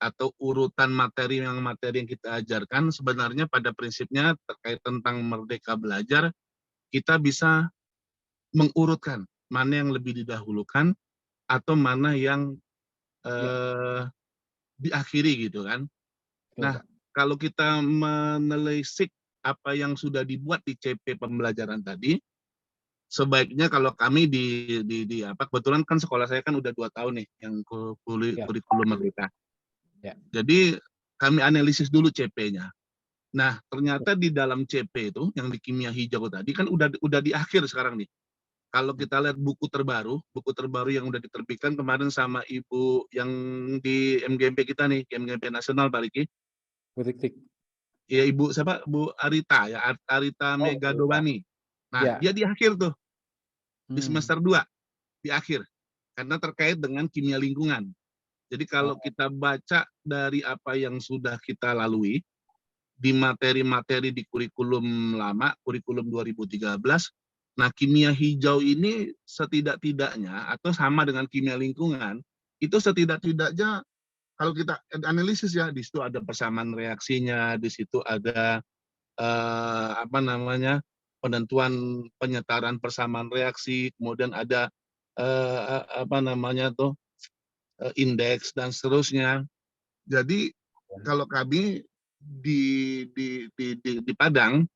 atau urutan materi yang kita ajarkan, sebenarnya pada prinsipnya terkait tentang merdeka belajar, kita bisa mengurutkan mana yang lebih didahulukan atau mana yang diakhiri gitu kan. Nah, kalau kita menelisik apa yang sudah dibuat di CP pembelajaran tadi, sebaiknya kalau kami di apa, kebetulan kan sekolah saya kan udah 2 tahun nih yang Ya. kurikulum merdeka. Ya. Jadi kami analisis dulu CP-nya. Nah, ternyata di dalam CP itu yang di kimia hijau tadi kan udah di akhir sekarang nih. Kalau kita lihat buku terbaru yang udah diterbitkan kemarin sama Ibu yang di MGMP kita nih, MGMP Nasional Pak Riki. Tik. Ya Ibu siapa? Bu Arita ya, Arita Oh, Megadowani. Nah, Ya. dia di akhir tuh, di Hmm. semester 2, di akhir. Karena terkait dengan kimia lingkungan. Jadi kalau Oh. kita baca dari apa yang sudah kita lalui, di materi-materi di kurikulum lama, kurikulum 2013, nah kimia hijau ini setidak-tidaknya, atau sama dengan kimia lingkungan, itu setidak-tidaknya kalau kita analisis ya, di situ ada persamaan reaksinya, di situ ada apa namanya, penentuan penyetaran persamaan reaksi, kemudian ada apa namanya tuh, indeks dan seterusnya. Jadi kalau kami di Padang,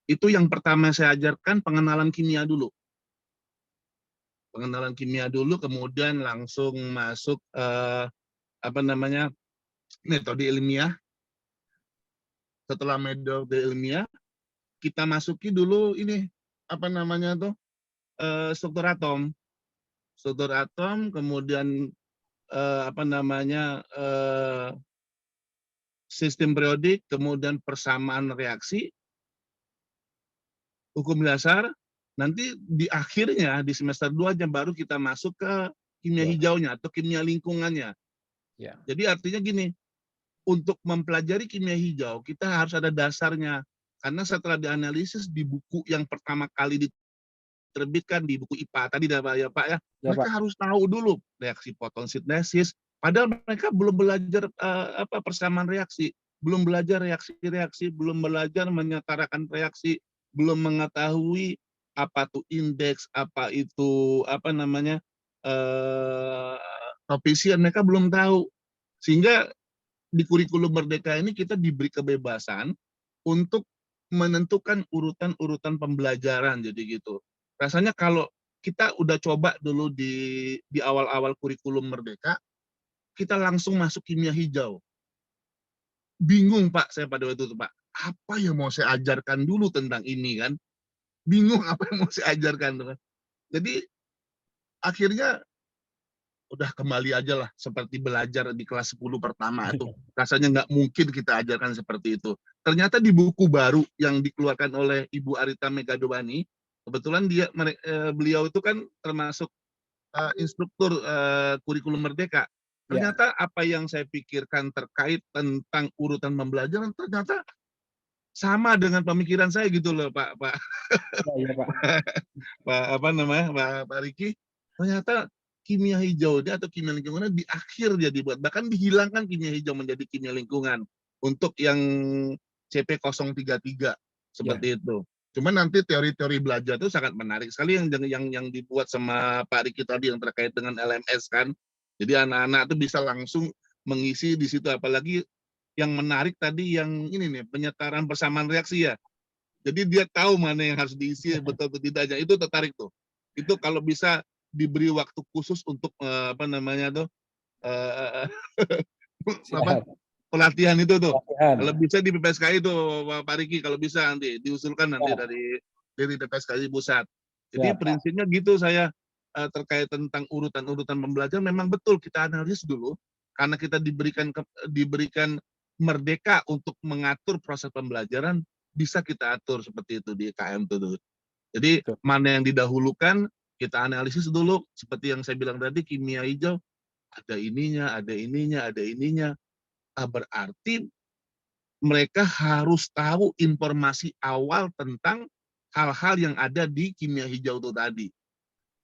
itu yang pertama saya ajarkan pengenalan kimia dulu. Pengenalan kimia dulu, kemudian langsung masuk apa namanya, metode ilmiah. Setelah metode ilmiah, kita masuki dulu ini apa namanya tuh, struktur atom. Struktur atom, kemudian apa namanya, sistem periodik, kemudian persamaan reaksi, hukum dasar. Nanti di akhirnya di semester 2 aja baru kita masuk ke kimia Ya. hijaunya atau kimia lingkungannya. Ya. Jadi artinya gini, untuk mempelajari kimia hijau kita harus ada dasarnya. Karena setelah dianalisis di buku yang pertama kali diterbitkan, di buku IPA tadi ya Pak ya, Ya, mereka Pak. harus tahu dulu reaksi fotosintesis. Padahal mereka belum belajar apa, persamaan reaksi, belum belajar reaksi-reaksi, belum belajar menyetarakan reaksi, belum mengetahui apa tuh indeks, apa itu apa namanya, koefisien, mereka belum tahu. Sehingga di kurikulum merdeka ini kita diberi kebebasan untuk menentukan urutan-urutan pembelajaran, jadi gitu. Rasanya kalau kita udah coba dulu di awal-awal kurikulum merdeka, kita langsung masuk kimia hijau. Bingung Pak saya pada waktu itu Pak, apa yang mau saya ajarkan dulu tentang ini kan? Bingung apa yang mau saya ajarkan tuh kan. Jadi akhirnya udah kembali aja lah seperti belajar di kelas 10 pertama itu. Rasanya nggak mungkin kita ajarkan seperti itu. Ternyata di buku baru yang dikeluarkan oleh Ibu Arita Megadowani, kebetulan beliau itu kan termasuk instruktur kurikulum merdeka. Ya. Ternyata apa yang saya pikirkan terkait tentang urutan pembelajaran ternyata sama dengan pemikiran saya gitu loh Pak Ya, Pak. Pak apa namanya Pak Riki. Ternyata kimia hijau atau kimia lingkungan di akhir dia dibuat, bahkan dihilangkan kimia hijau menjadi kimia lingkungan untuk yang CP 033 seperti itu. Cuman nanti teori-teori belajar itu sangat menarik sekali yang dibuat sama Pak Riki tadi yang terkait dengan LMS kan. Jadi anak-anak itu bisa langsung mengisi di situ, apalagi yang menarik tadi yang ini nih, penyetaran persamaan reaksi ya. Jadi dia tahu mana yang harus diisi betul atau tidak aja. Itu tertarik tuh. Itu kalau bisa diberi waktu khusus untuk apa namanya tuh apa Siap. pelatihan itu tuh. Latihan. Kalau bisa di PPSKI itu Pak Riki, kalau bisa nanti diusulkan nanti Ya. dari PPSKI pusat. Jadi Ya, Pak. prinsipnya gitu saya terkait tentang urutan-urutan pembelajaran memang betul kita analisis dulu karena kita diberikan merdeka untuk mengatur proses pembelajaran, bisa kita atur seperti itu di KM itu. Jadi Betul. mana yang didahulukan kita analisis dulu seperti yang saya bilang tadi kimia hijau ada ininya, ada ininya, ada ininya. Berarti mereka harus tahu informasi awal tentang hal-hal yang ada di kimia hijau itu tadi.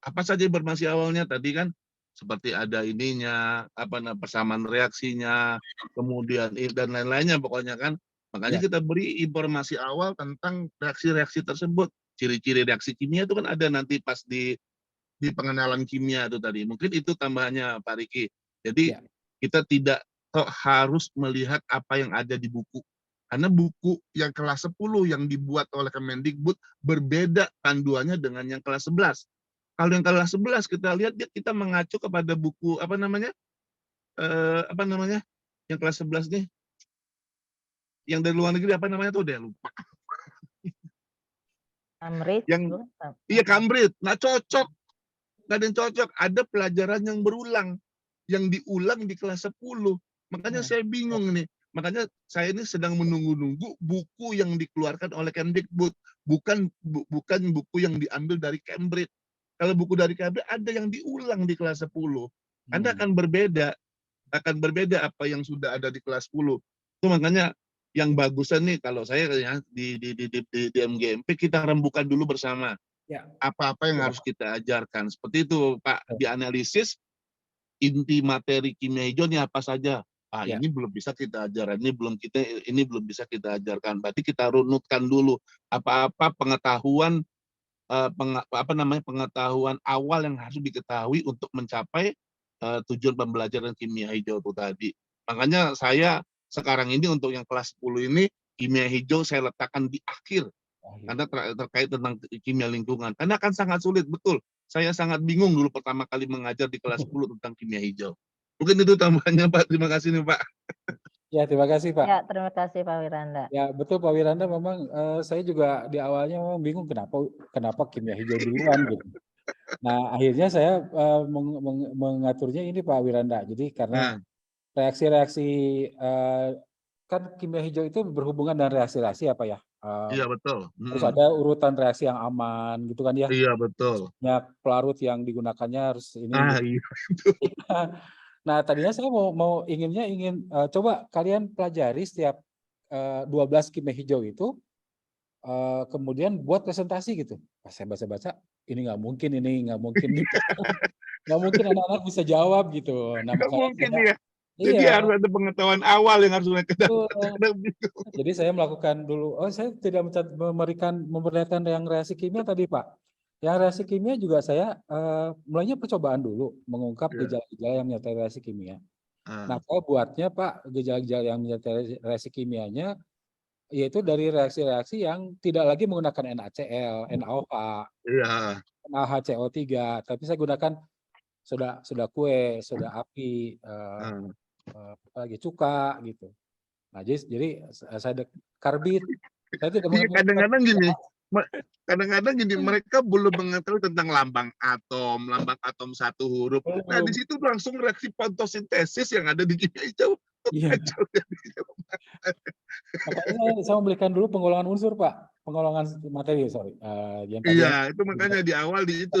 Apa saja informasi awalnya tadi kan seperti ada ininya, apa persamaan reaksinya, kemudian dan lain-lainnya pokoknya kan. Makanya Ya. kita beri informasi awal tentang reaksi-reaksi tersebut. Ciri-ciri reaksi kimia itu kan ada nanti pas di pengenalan kimia itu tadi. Mungkin itu tambahannya Pak Riki. Jadi Ya. kita tidak harus melihat apa yang ada di buku. Karena buku yang kelas 10 yang dibuat oleh Kemendikbud berbeda panduannya dengan yang kelas 11. Kalau yang kelas 11 kita lihat kita mengacu kepada buku apa namanya? Yang kelas 11 nih. Yang dari luar negeri apa namanya tuh, udah lupa. Cambridge. Yang iya Cambridge, nggak cocok. Nggak ada yang cocok. Ada pelajaran yang berulang, yang diulang di kelas 10. Makanya saya bingung nih. Makanya saya ini sedang menunggu-nunggu buku yang dikeluarkan oleh Kemdikbud, bukan buku yang diambil dari Cambridge. Kalau buku dari Cambridge ada yang diulang di kelas 10. Anda akan berbeda apa yang sudah ada di kelas 10. Itu makanya yang bagusnya nih kalau saya ya di MGMP kita rembukan dulu bersama. Ya. Apa-apa yang harus kita ajarkan. Seperti itu Pak, dianalisis inti materi kimia hijau ini apa saja. Ya. Ini belum bisa kita ajarkan, ini belum bisa kita ajarkan. Berarti kita runutkan dulu apa-apa pengetahuan pengetahuan awal yang harus diketahui untuk mencapai tujuan pembelajaran kimia hijau itu tadi. Makanya saya sekarang ini untuk yang kelas 10 ini kimia hijau saya letakkan di akhir. Karena terkait tentang kimia lingkungan. Karena akan sangat sulit, betul. Saya sangat bingung dulu pertama kali mengajar di kelas 10 tentang kimia hijau. Mungkin itu tambahannya Pak. Terima kasih nih Pak. Ya, terima kasih Pak. Ya, terima kasih Pak Wiranda. Ya, betul Pak Wiranda, memang saya juga di awalnya memang bingung kenapa kimia hijau duluan gitu. Nah, akhirnya saya mengaturnya ini Pak Wiranda. Jadi karena reaksi-reaksi kan kimia hijau itu berhubungan dengan reaksi-reaksi apa ya? Iya betul. Harus ada urutan reaksi yang aman gitu kan ya. Iya betul. Banyak pelarut yang digunakannya harus ini. Iya. Nah, tadinya saya ingin coba kalian pelajari setiap 12 kimia hijau itu, kemudian buat presentasi gitu. Pas saya baca-baca, ini nggak mungkin, nggak mungkin anak-anak bisa jawab gitu. Nah, Nggak mungkin ya. Iya. Jadi harus ada pengetahuan awal yang harus mereka dapat. Jadi saya melakukan dulu, saya tidak memperlihatkan yang reaksi kimia tadi Pak. Yang reaksi kimia juga saya mulainya percobaan dulu, mengungkap gejala-gejala yang menyertai reaksi kimia. Nah, saya buatnya Pak, gejala-gejala yang menyertai reaksi kimianya, yaitu dari reaksi-reaksi yang tidak lagi menggunakan NaCl, NaOH, NaHCO3, tapi saya gunakan soda kue, soda api, apalagi cuka gitu. Nah, jadi saya ada karbit. Saya tidak kadang-kadang gini, mereka belum mengetahui tentang lambang atom satu huruf. Nah, di situ langsung reaksi fotosintesis yang ada di kimia hijau. Iya. Makanya saya memberikan dulu penggolongan unsur, Pak. Penggolongan materi, sorry. Iya, itu makanya di awal di itu.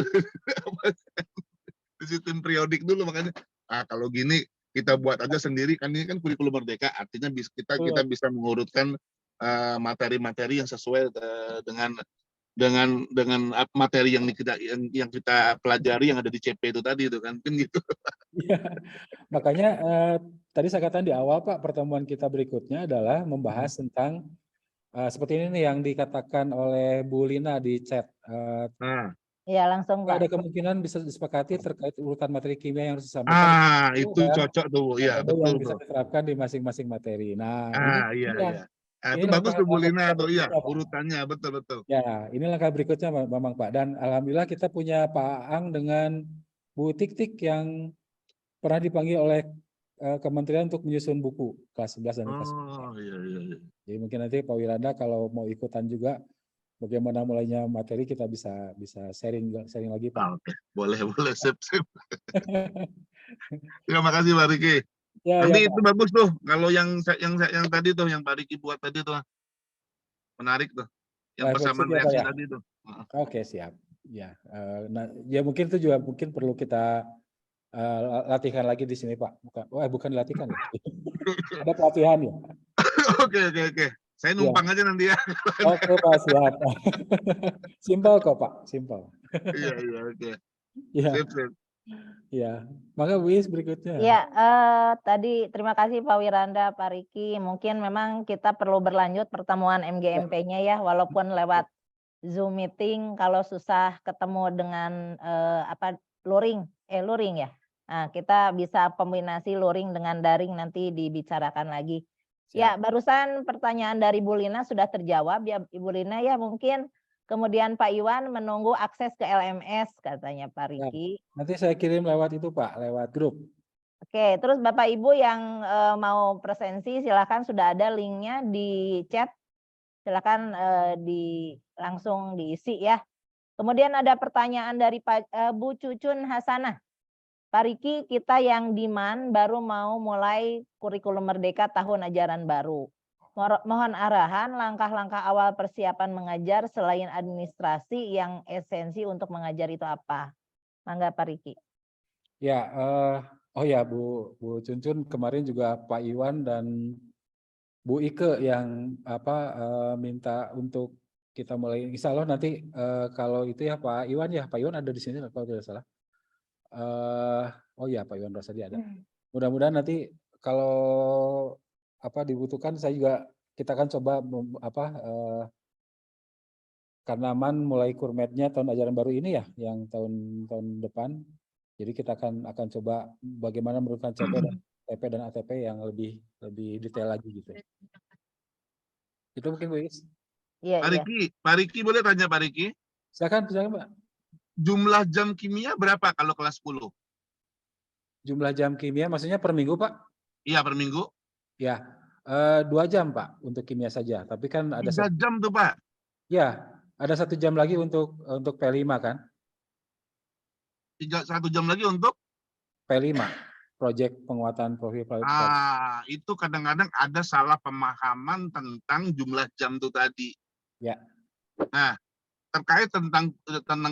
Di sistem periodik dulu, makanya kalau gini kita buat aja sendiri, kan ini kan kurikulum merdeka, artinya kita bisa mengurutkan materi-materi yang sesuai dengan materi yang kita pelajari yang ada di CP itu tadi itu kan gitu. Ya, makanya tadi saya katakan di awal Pak, pertemuan kita berikutnya adalah membahas tentang seperti ini nih yang dikatakan oleh Bu Lina di chat. Iya, langsung Pak. Ada kemungkinan bisa disepakati terkait urutan materi kimia yang harus disampaikan. Itu cocok tuh, ya betul. Yang bisa diterapkan di masing-masing materi. Nah, iya. Itu bagus tuh Bu Lina tuh, iya, urutannya betul. Ya, ini langkah berikutnya Bang Pak. Dan alhamdulillah kita punya Pak Aang dengan Bu Tik-Tik yang pernah dipanggil oleh Kementerian untuk menyusun buku kelas 11 dan kelas 12. Iya. Jadi mungkin nanti Pak Wiranda kalau mau ikutan juga bagaimana mulainya materi kita bisa sharing lagi Pak. Oke. Boleh sip. Terima kasih Pak Riki. Ya, nanti ya, itu bagus tuh kalau yang tadi tuh yang Pak Riki buat tadi tuh menarik tuh yang persamaan reaksi ya? Tadi tuh. Oke, siap. Ya, ya mungkin itu juga perlu kita latihan lagi di sini Pak. Bukan latihan ya. Ada pelatihan ya. Oke. Saya numpang aja nanti ya. Oke Pak, siap. Simpel kok Pak, simpel. Iya, oke. Iya. Sip. Ya, maka Bu Is berikutnya. Ya, tadi terima kasih Pak Wiranda, Pak Riki. Mungkin memang kita perlu berlanjut pertemuan MGMP-nya ya, walaupun lewat Zoom meeting. Kalau susah ketemu dengan luring ya. Nah, kita bisa kombinasi luring dengan daring nanti dibicarakan lagi. Ya, barusan pertanyaan dari Bu Lina sudah terjawab ya Ibu Lina ya, mungkin kemudian Pak Iwan menunggu akses ke LMS katanya Pak Ya, Riki. nanti saya kirim lewat itu Pak, lewat grup. Oke, terus Bapak Ibu yang mau presensi silakan, sudah ada linknya di chat. Silakan langsung diisi ya. Kemudian ada pertanyaan dari Bu Cucun Hasanah. Pak Riki, kita yang demand baru mau mulai kurikulum merdeka tahun ajaran baru. Mohon arahan langkah-langkah awal persiapan mengajar selain administrasi yang esensi untuk mengajar itu apa? Mangga Pak Riki. Ya, oh ya Bu Cuncun, kemarin juga Pak Iwan dan Bu Ike yang minta untuk kita mulai. Insya Allah nanti kalau itu ya Pak Iwan ada di sini kalau tidak salah. Oh ya Pak Iwan Rosadi ada. Mudah-mudahan nanti kalau dibutuhkan saya juga, kita akan coba karena mulai kurmetnya tahun ajaran baru ini ya, yang tahun depan. Jadi kita akan coba bagaimana menurunkan CP dan ATP yang lebih detail lagi gitu. Itu mungkin Bu Is. Iya, iya. Pak Riki boleh tanya Pak Riki? Silakan Pak. Jumlah jam kimia berapa kalau kelas 10? Jumlah jam kimia maksudnya per minggu Pak? Iya, per minggu. Ya, 2 jam Pak untuk kimia saja. Tapi kan ada 3 jam tuh Pak. Ya, ada 1 jam lagi untuk P5 kan? 1 jam lagi untuk P5, proyek penguatan profil. itu kadang-kadang ada salah pemahaman tentang jumlah jam itu tadi. Ya. Nah, terkait tentang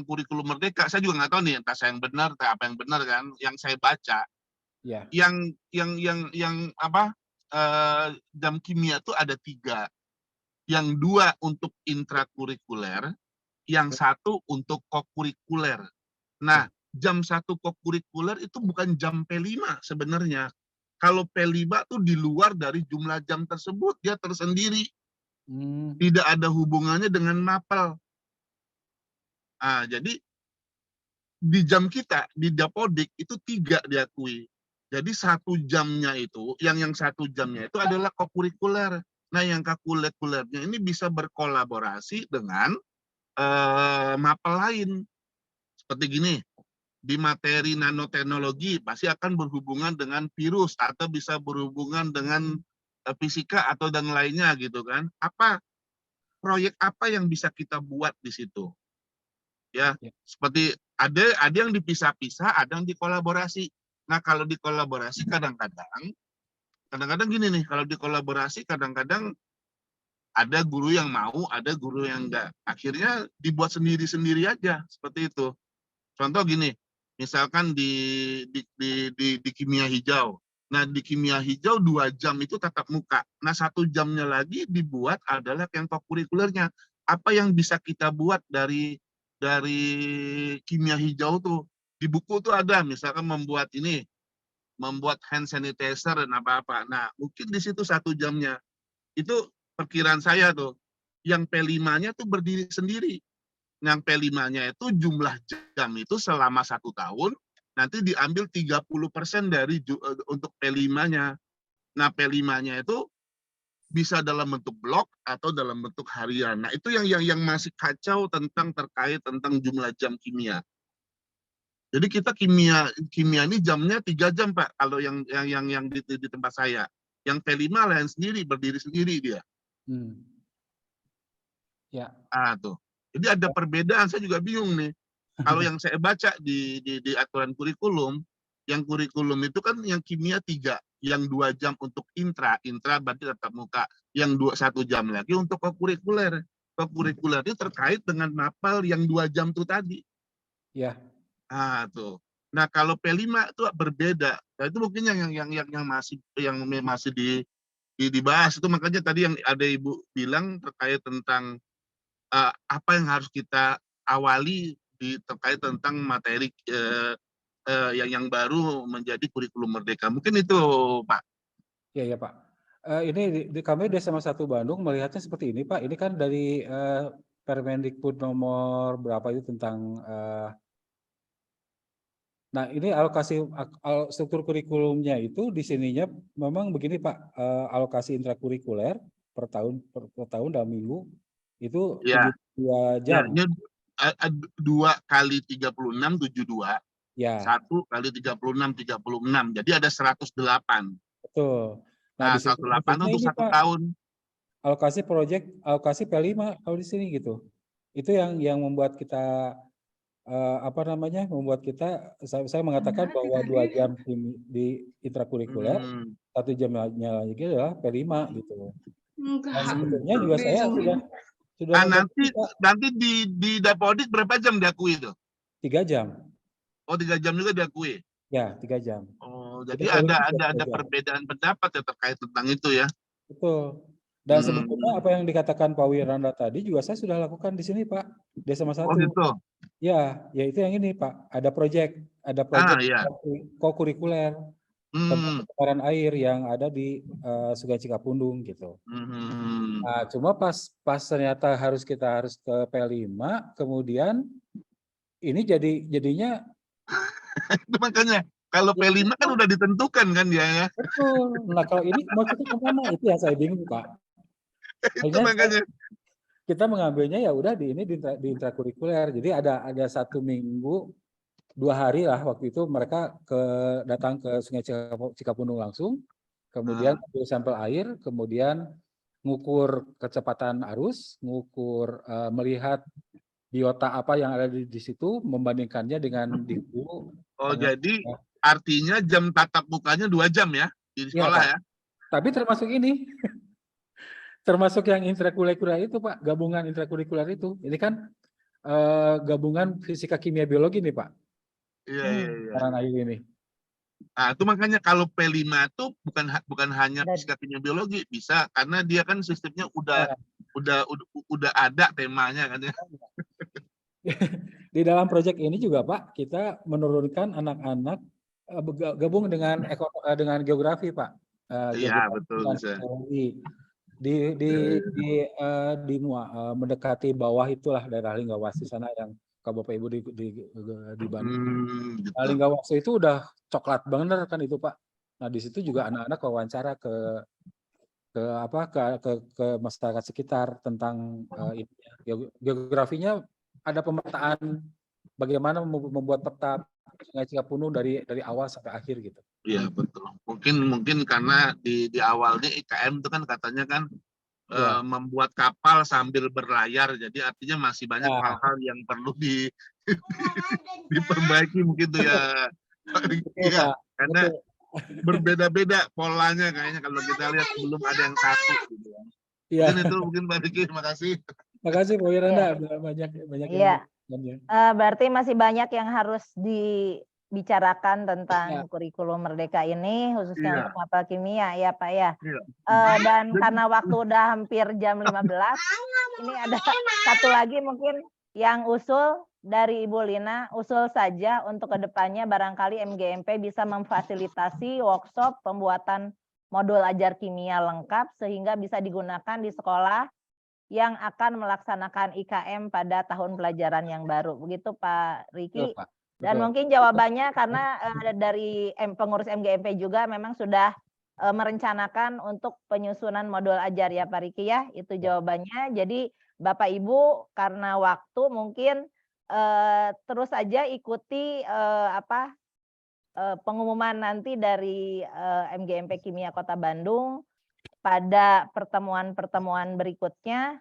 kurikulum merdeka, saya juga nggak tahu nih entah saya yang benar, entah apa yang benar kan. Yang saya baca, Ya. yang jam kimia itu ada 3, yang 2 untuk intrakurikuler, yang 1 untuk kokurikuler. Nah, jam 1 kokurikuler itu bukan jam P5 sebenarnya. Kalau P5 tuh di luar dari jumlah jam tersebut, dia tersendiri. Tidak ada hubungannya dengan mapel. Jadi di jam kita, di Dapodik itu 3 diakui. Jadi 1 jamnya itu, yang 1 jamnya itu adalah kokurikuler. Nah, yang kokurikulernya ini bisa berkolaborasi dengan mapel lain. Seperti gini, di materi nanoteknologi pasti akan berhubungan dengan virus atau bisa berhubungan dengan fisika atau dan lainnya gitu kan. Proyek apa yang bisa kita buat di situ? Ya, seperti ada yang dipisah-pisah, ada yang dikolaborasi. Nah, kalau dikolaborasi kadang-kadang gini nih, kalau dikolaborasi kadang-kadang ada guru yang mau, ada guru yang enggak. Akhirnya dibuat sendiri-sendiri aja, seperti itu. Contoh gini, misalkan di kimia hijau. Nah, di kimia hijau 2 jam itu tatap muka. Nah, 1 jamnya lagi dibuat adalah yang kokurikulernya. Apa yang bisa kita buat dari kimia hijau tuh? Di buku tuh ada, misalkan membuat hand sanitizer dan apa-apa. Nah, mungkin di situ 1 jamnya. Itu perkiraan saya tuh. Yang P5-nya tuh berdiri sendiri. Yang P5-nya itu jumlah jam itu selama 1 tahun, nanti diambil 30% dari untuk P5-nya. Nah, P5-nya itu bisa dalam bentuk blok atau dalam bentuk harian. Nah, itu yang masih kacau terkait tentang jumlah jam kimia. Jadi kita kimia ini jamnya 3 jam Pak, kalau yang di tempat saya. Yang P5 lain sendiri, berdiri sendiri dia. Ya. Tuh. Jadi ada perbedaan, saya juga bingung nih. Kalau yang saya baca di aturan kurikulum, yang kurikulum itu kan yang kimia 3, yang 2 jam untuk intra berarti tatap muka, yang 1 jam lagi untuk kokurikuler. Kokurikuler itu terkait dengan mapel yang 2 jam itu tadi. Ya. Tuh. Nah, kalau P5 itu berbeda. Nah, itu mungkin yang masih dibahas, itu makanya tadi yang ada Ibu bilang terkait tentang apa yang harus kita awali terkait tentang materi yang baru menjadi kurikulum merdeka. Mungkin itu, Pak. Iya, Pak. Ini kami di SMA 1 Bandung melihatnya seperti ini, Pak. Ini kan dari Permendikbud nomor berapa itu tentang Nah, ini alokasi struktur kurikulumnya itu di sininya memang begini Pak, alokasi intrakurikuler per tahun dalam minggu itu Ya. 72 Ya, jam. ini 2 kali 36, 72. Ya, 1 kali 36, 36. Jadi ada 108. betul. Nah, Nah, di sini 108 maksudnya untuk ini 1 Pak, tahun. alokasi P5 kalau di sini gitu. Itu yang membuat kita membuat kita saya mengatakan bahwa 2 jam di intrakurikuler, 1 jamnya lagi adalah P5 gitu. Dan sebetulnya juga saya sudah nanti Pak, di Dapodik berapa jam diakui itu? 3 jam. Oh, 3 jam juga diakui. Ya, 3 jam. Oh, Itu jadi P5 ada 3 jam. perbedaan pendapat ya terkait tentang itu ya. Betul. Dan sebetulnya apa yang dikatakan Pak Wiranda tadi juga saya sudah lakukan di sini Pak, di SMA 1. Oh gitu. Ya, yaitu yang ini Pak, ada proyek Ya. kokurikuler tentang pencemaran air yang ada di Sungai Cikapundung gitu. Nah, cuma pas ternyata kita harus ke P5, kemudian ini jadinya Itu makanya kalau P5 kan udah ditentukan kan dia ya. betul. Nah, kalau ini maksudnya kemana? Itu yang saya bingung Pak. Itu makanya. Kita mengambilnya ya udah di intrakurikuler. Jadi ada 1 minggu 2 hari lah waktu itu mereka datang ke Sungai Cikapundung langsung, kemudian ambil sampel air, kemudian ngukur kecepatan arus, ngukur melihat biota apa yang ada di situ, membandingkannya dengan di hulu. Oh, jadi artinya jam tatap mukanya 2 jam ya di sekolah ya? Tapi termasuk ini, termasuk yang intrakurikuler itu Pak, gabungan intrakurikuler itu. Ini kan gabungan fisika kimia biologi nih Pak. Iya. Pencemaran air ini. Nah, itu makanya kalau P5 itu bukan hanya fisika kimia biologi, bisa karena dia kan sistemnya udah ada temanya kan ya. Di dalam proyek ini juga Pak, kita menurunkan anak-anak gabung dengan geografi Pak. Iya, betul bisa. Mendekati bawah itulah daerah Linggawasi sana yang kalau Bapak Ibu di Bandung. Gitu. Linggawasi itu udah coklat bener kan itu Pak. Nah, di situ juga anak-anak wawancara ke masyarakat sekitar tentang geografinya, ada pemetaan bagaimana membuat peta Sungai Cikapundung dari awal sampai akhir gitu. Iya, betul. Mungkin karena di awalnya IKM itu kan katanya kan membuat kapal sambil berlayar, jadi artinya masih banyak hal-hal yang perlu diperbaiki mungkin tuh ya. Iya, karena berbeda-beda polanya kayaknya kalau kita lihat belum ada yang satu gitu ya. Mungkin itu Pak Riki, terima kasih. Terima kasih Pak Wiranda, banyak yang berarti masih banyak yang harus dibicarakan tentang kurikulum Merdeka ini, khususnya untuk mata kimia ya Pak ya. Dan karena waktu udah hampir jam 15, ini ada satu lagi mungkin yang usul dari Ibu Lina, usul saja untuk kedepannya barangkali MGMP bisa memfasilitasi workshop pembuatan modul ajar kimia lengkap sehingga bisa digunakan di sekolah yang akan melaksanakan IKM pada tahun pelajaran yang baru. Begitu Pak Riki. Dan mungkin jawabannya karena dari pengurus MGMP juga memang sudah merencanakan untuk penyusunan modul ajar ya Pak Riki ya. Itu jawabannya. Jadi Bapak Ibu karena waktu mungkin terus aja ikuti pengumuman nanti dari MGMP Kimia Kota Bandung pada pertemuan-pertemuan berikutnya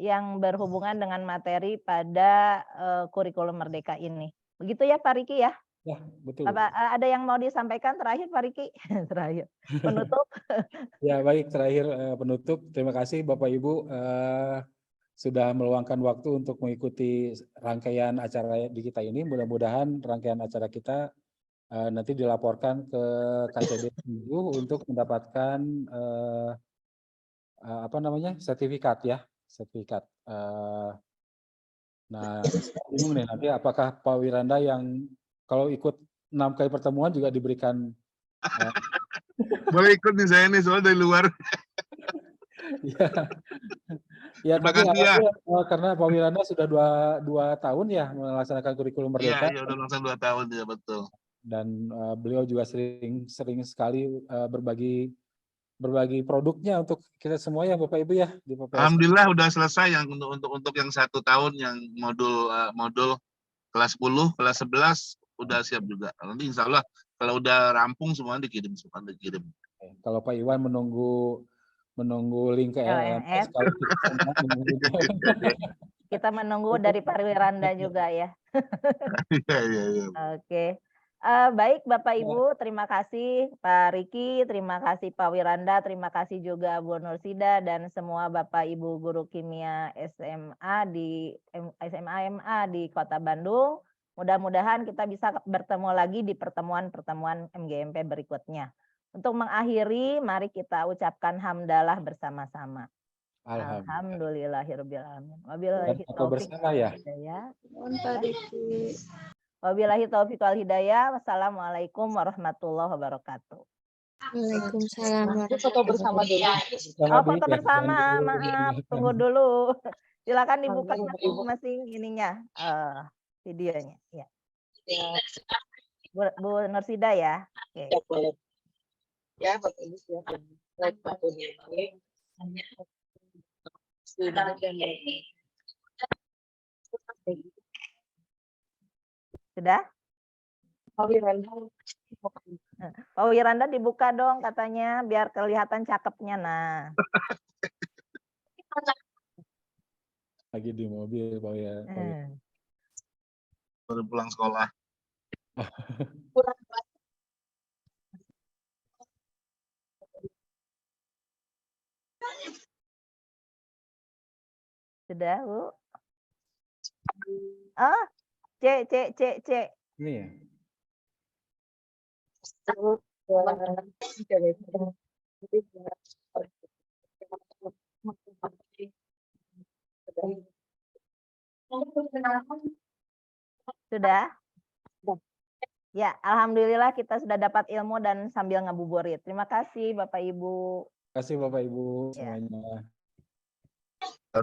yang berhubungan dengan materi pada kurikulum Merdeka ini. Begitu ya Pak Riki ya? Ya, betul. Ada yang mau disampaikan terakhir Pak Riki? Terakhir. Penutup. Ya baik, terakhir penutup. Terima kasih Bapak Ibu sudah meluangkan waktu untuk mengikuti rangkaian acara di kita ini. Mudah-mudahan rangkaian acara kita nanti dilaporkan ke KCD untuk mendapatkan sertifikat ya, sertifikat. Nah, bingung nih nanti apakah Pak Wiranda yang kalau ikut 6 kali pertemuan juga diberikan boleh ikut nih saya nih soal dari luar. Ya. Ya, Terima tapi kasih ya. karena Pak Wiranda sudah dua tahun ya melaksanakan kurikulum Iya, Merdeka, udah langsung 2 tahun ya, betul. dan beliau juga sering sekali berbagi produknya untuk kita semua ya Bapak Ibu ya di PPS. Alhamdulillah udah selesai yang untuk yang 1 tahun yang modul kelas 10, kelas 11 udah siap juga. Nanti insya Allah kalau udah rampung semua dikirim. Kalau Pak Iwan menunggu link ke LMS, LMS. kalau kita semua menunggu Kita menunggu dari Pak Wiranda juga ya. Iya. Oke. Baik Bapak Ibu, terima kasih Pak Riki, terima kasih Pak Wiranda, terima kasih juga Bu Nursida dan semua Bapak Ibu guru kimia SMA MA di Kota Bandung. Mudah-mudahan kita bisa bertemu lagi di pertemuan-pertemuan MGMP berikutnya. Untuk mengakhiri, mari kita ucapkan hamdalah bersama-sama. Alhamdulillahirabbil alamin. Wabillahi taufiq bersama ya. Wabillahi taufiq wal hidayah. Wassalamualaikum warahmatullahi wabarakatuh. Waalaikumsalam. Foto bersama dulu. Oh, foto bersama, maaf, tunggu dulu. Silakan dibuka masing-masing ininya, videonya. Ya. Bu Nursida ya. Oke. Ya, boleh. Ya, Bapak Ibu silakan. Like fotonya. Sudah? Pak Wiranda dibuka dong katanya biar kelihatan cakepnya. Nah. Lagi di mobil Pak Wiranda. Baru pulang sekolah. Sudah, Bu? Oh, C. Ini ya. Sudah? Ya, alhamdulillah kita sudah dapat ilmu dan sambil ngabuburit. Terima kasih Bapak Ibu. Terima kasih Bapak Ibu Ya. semuanya.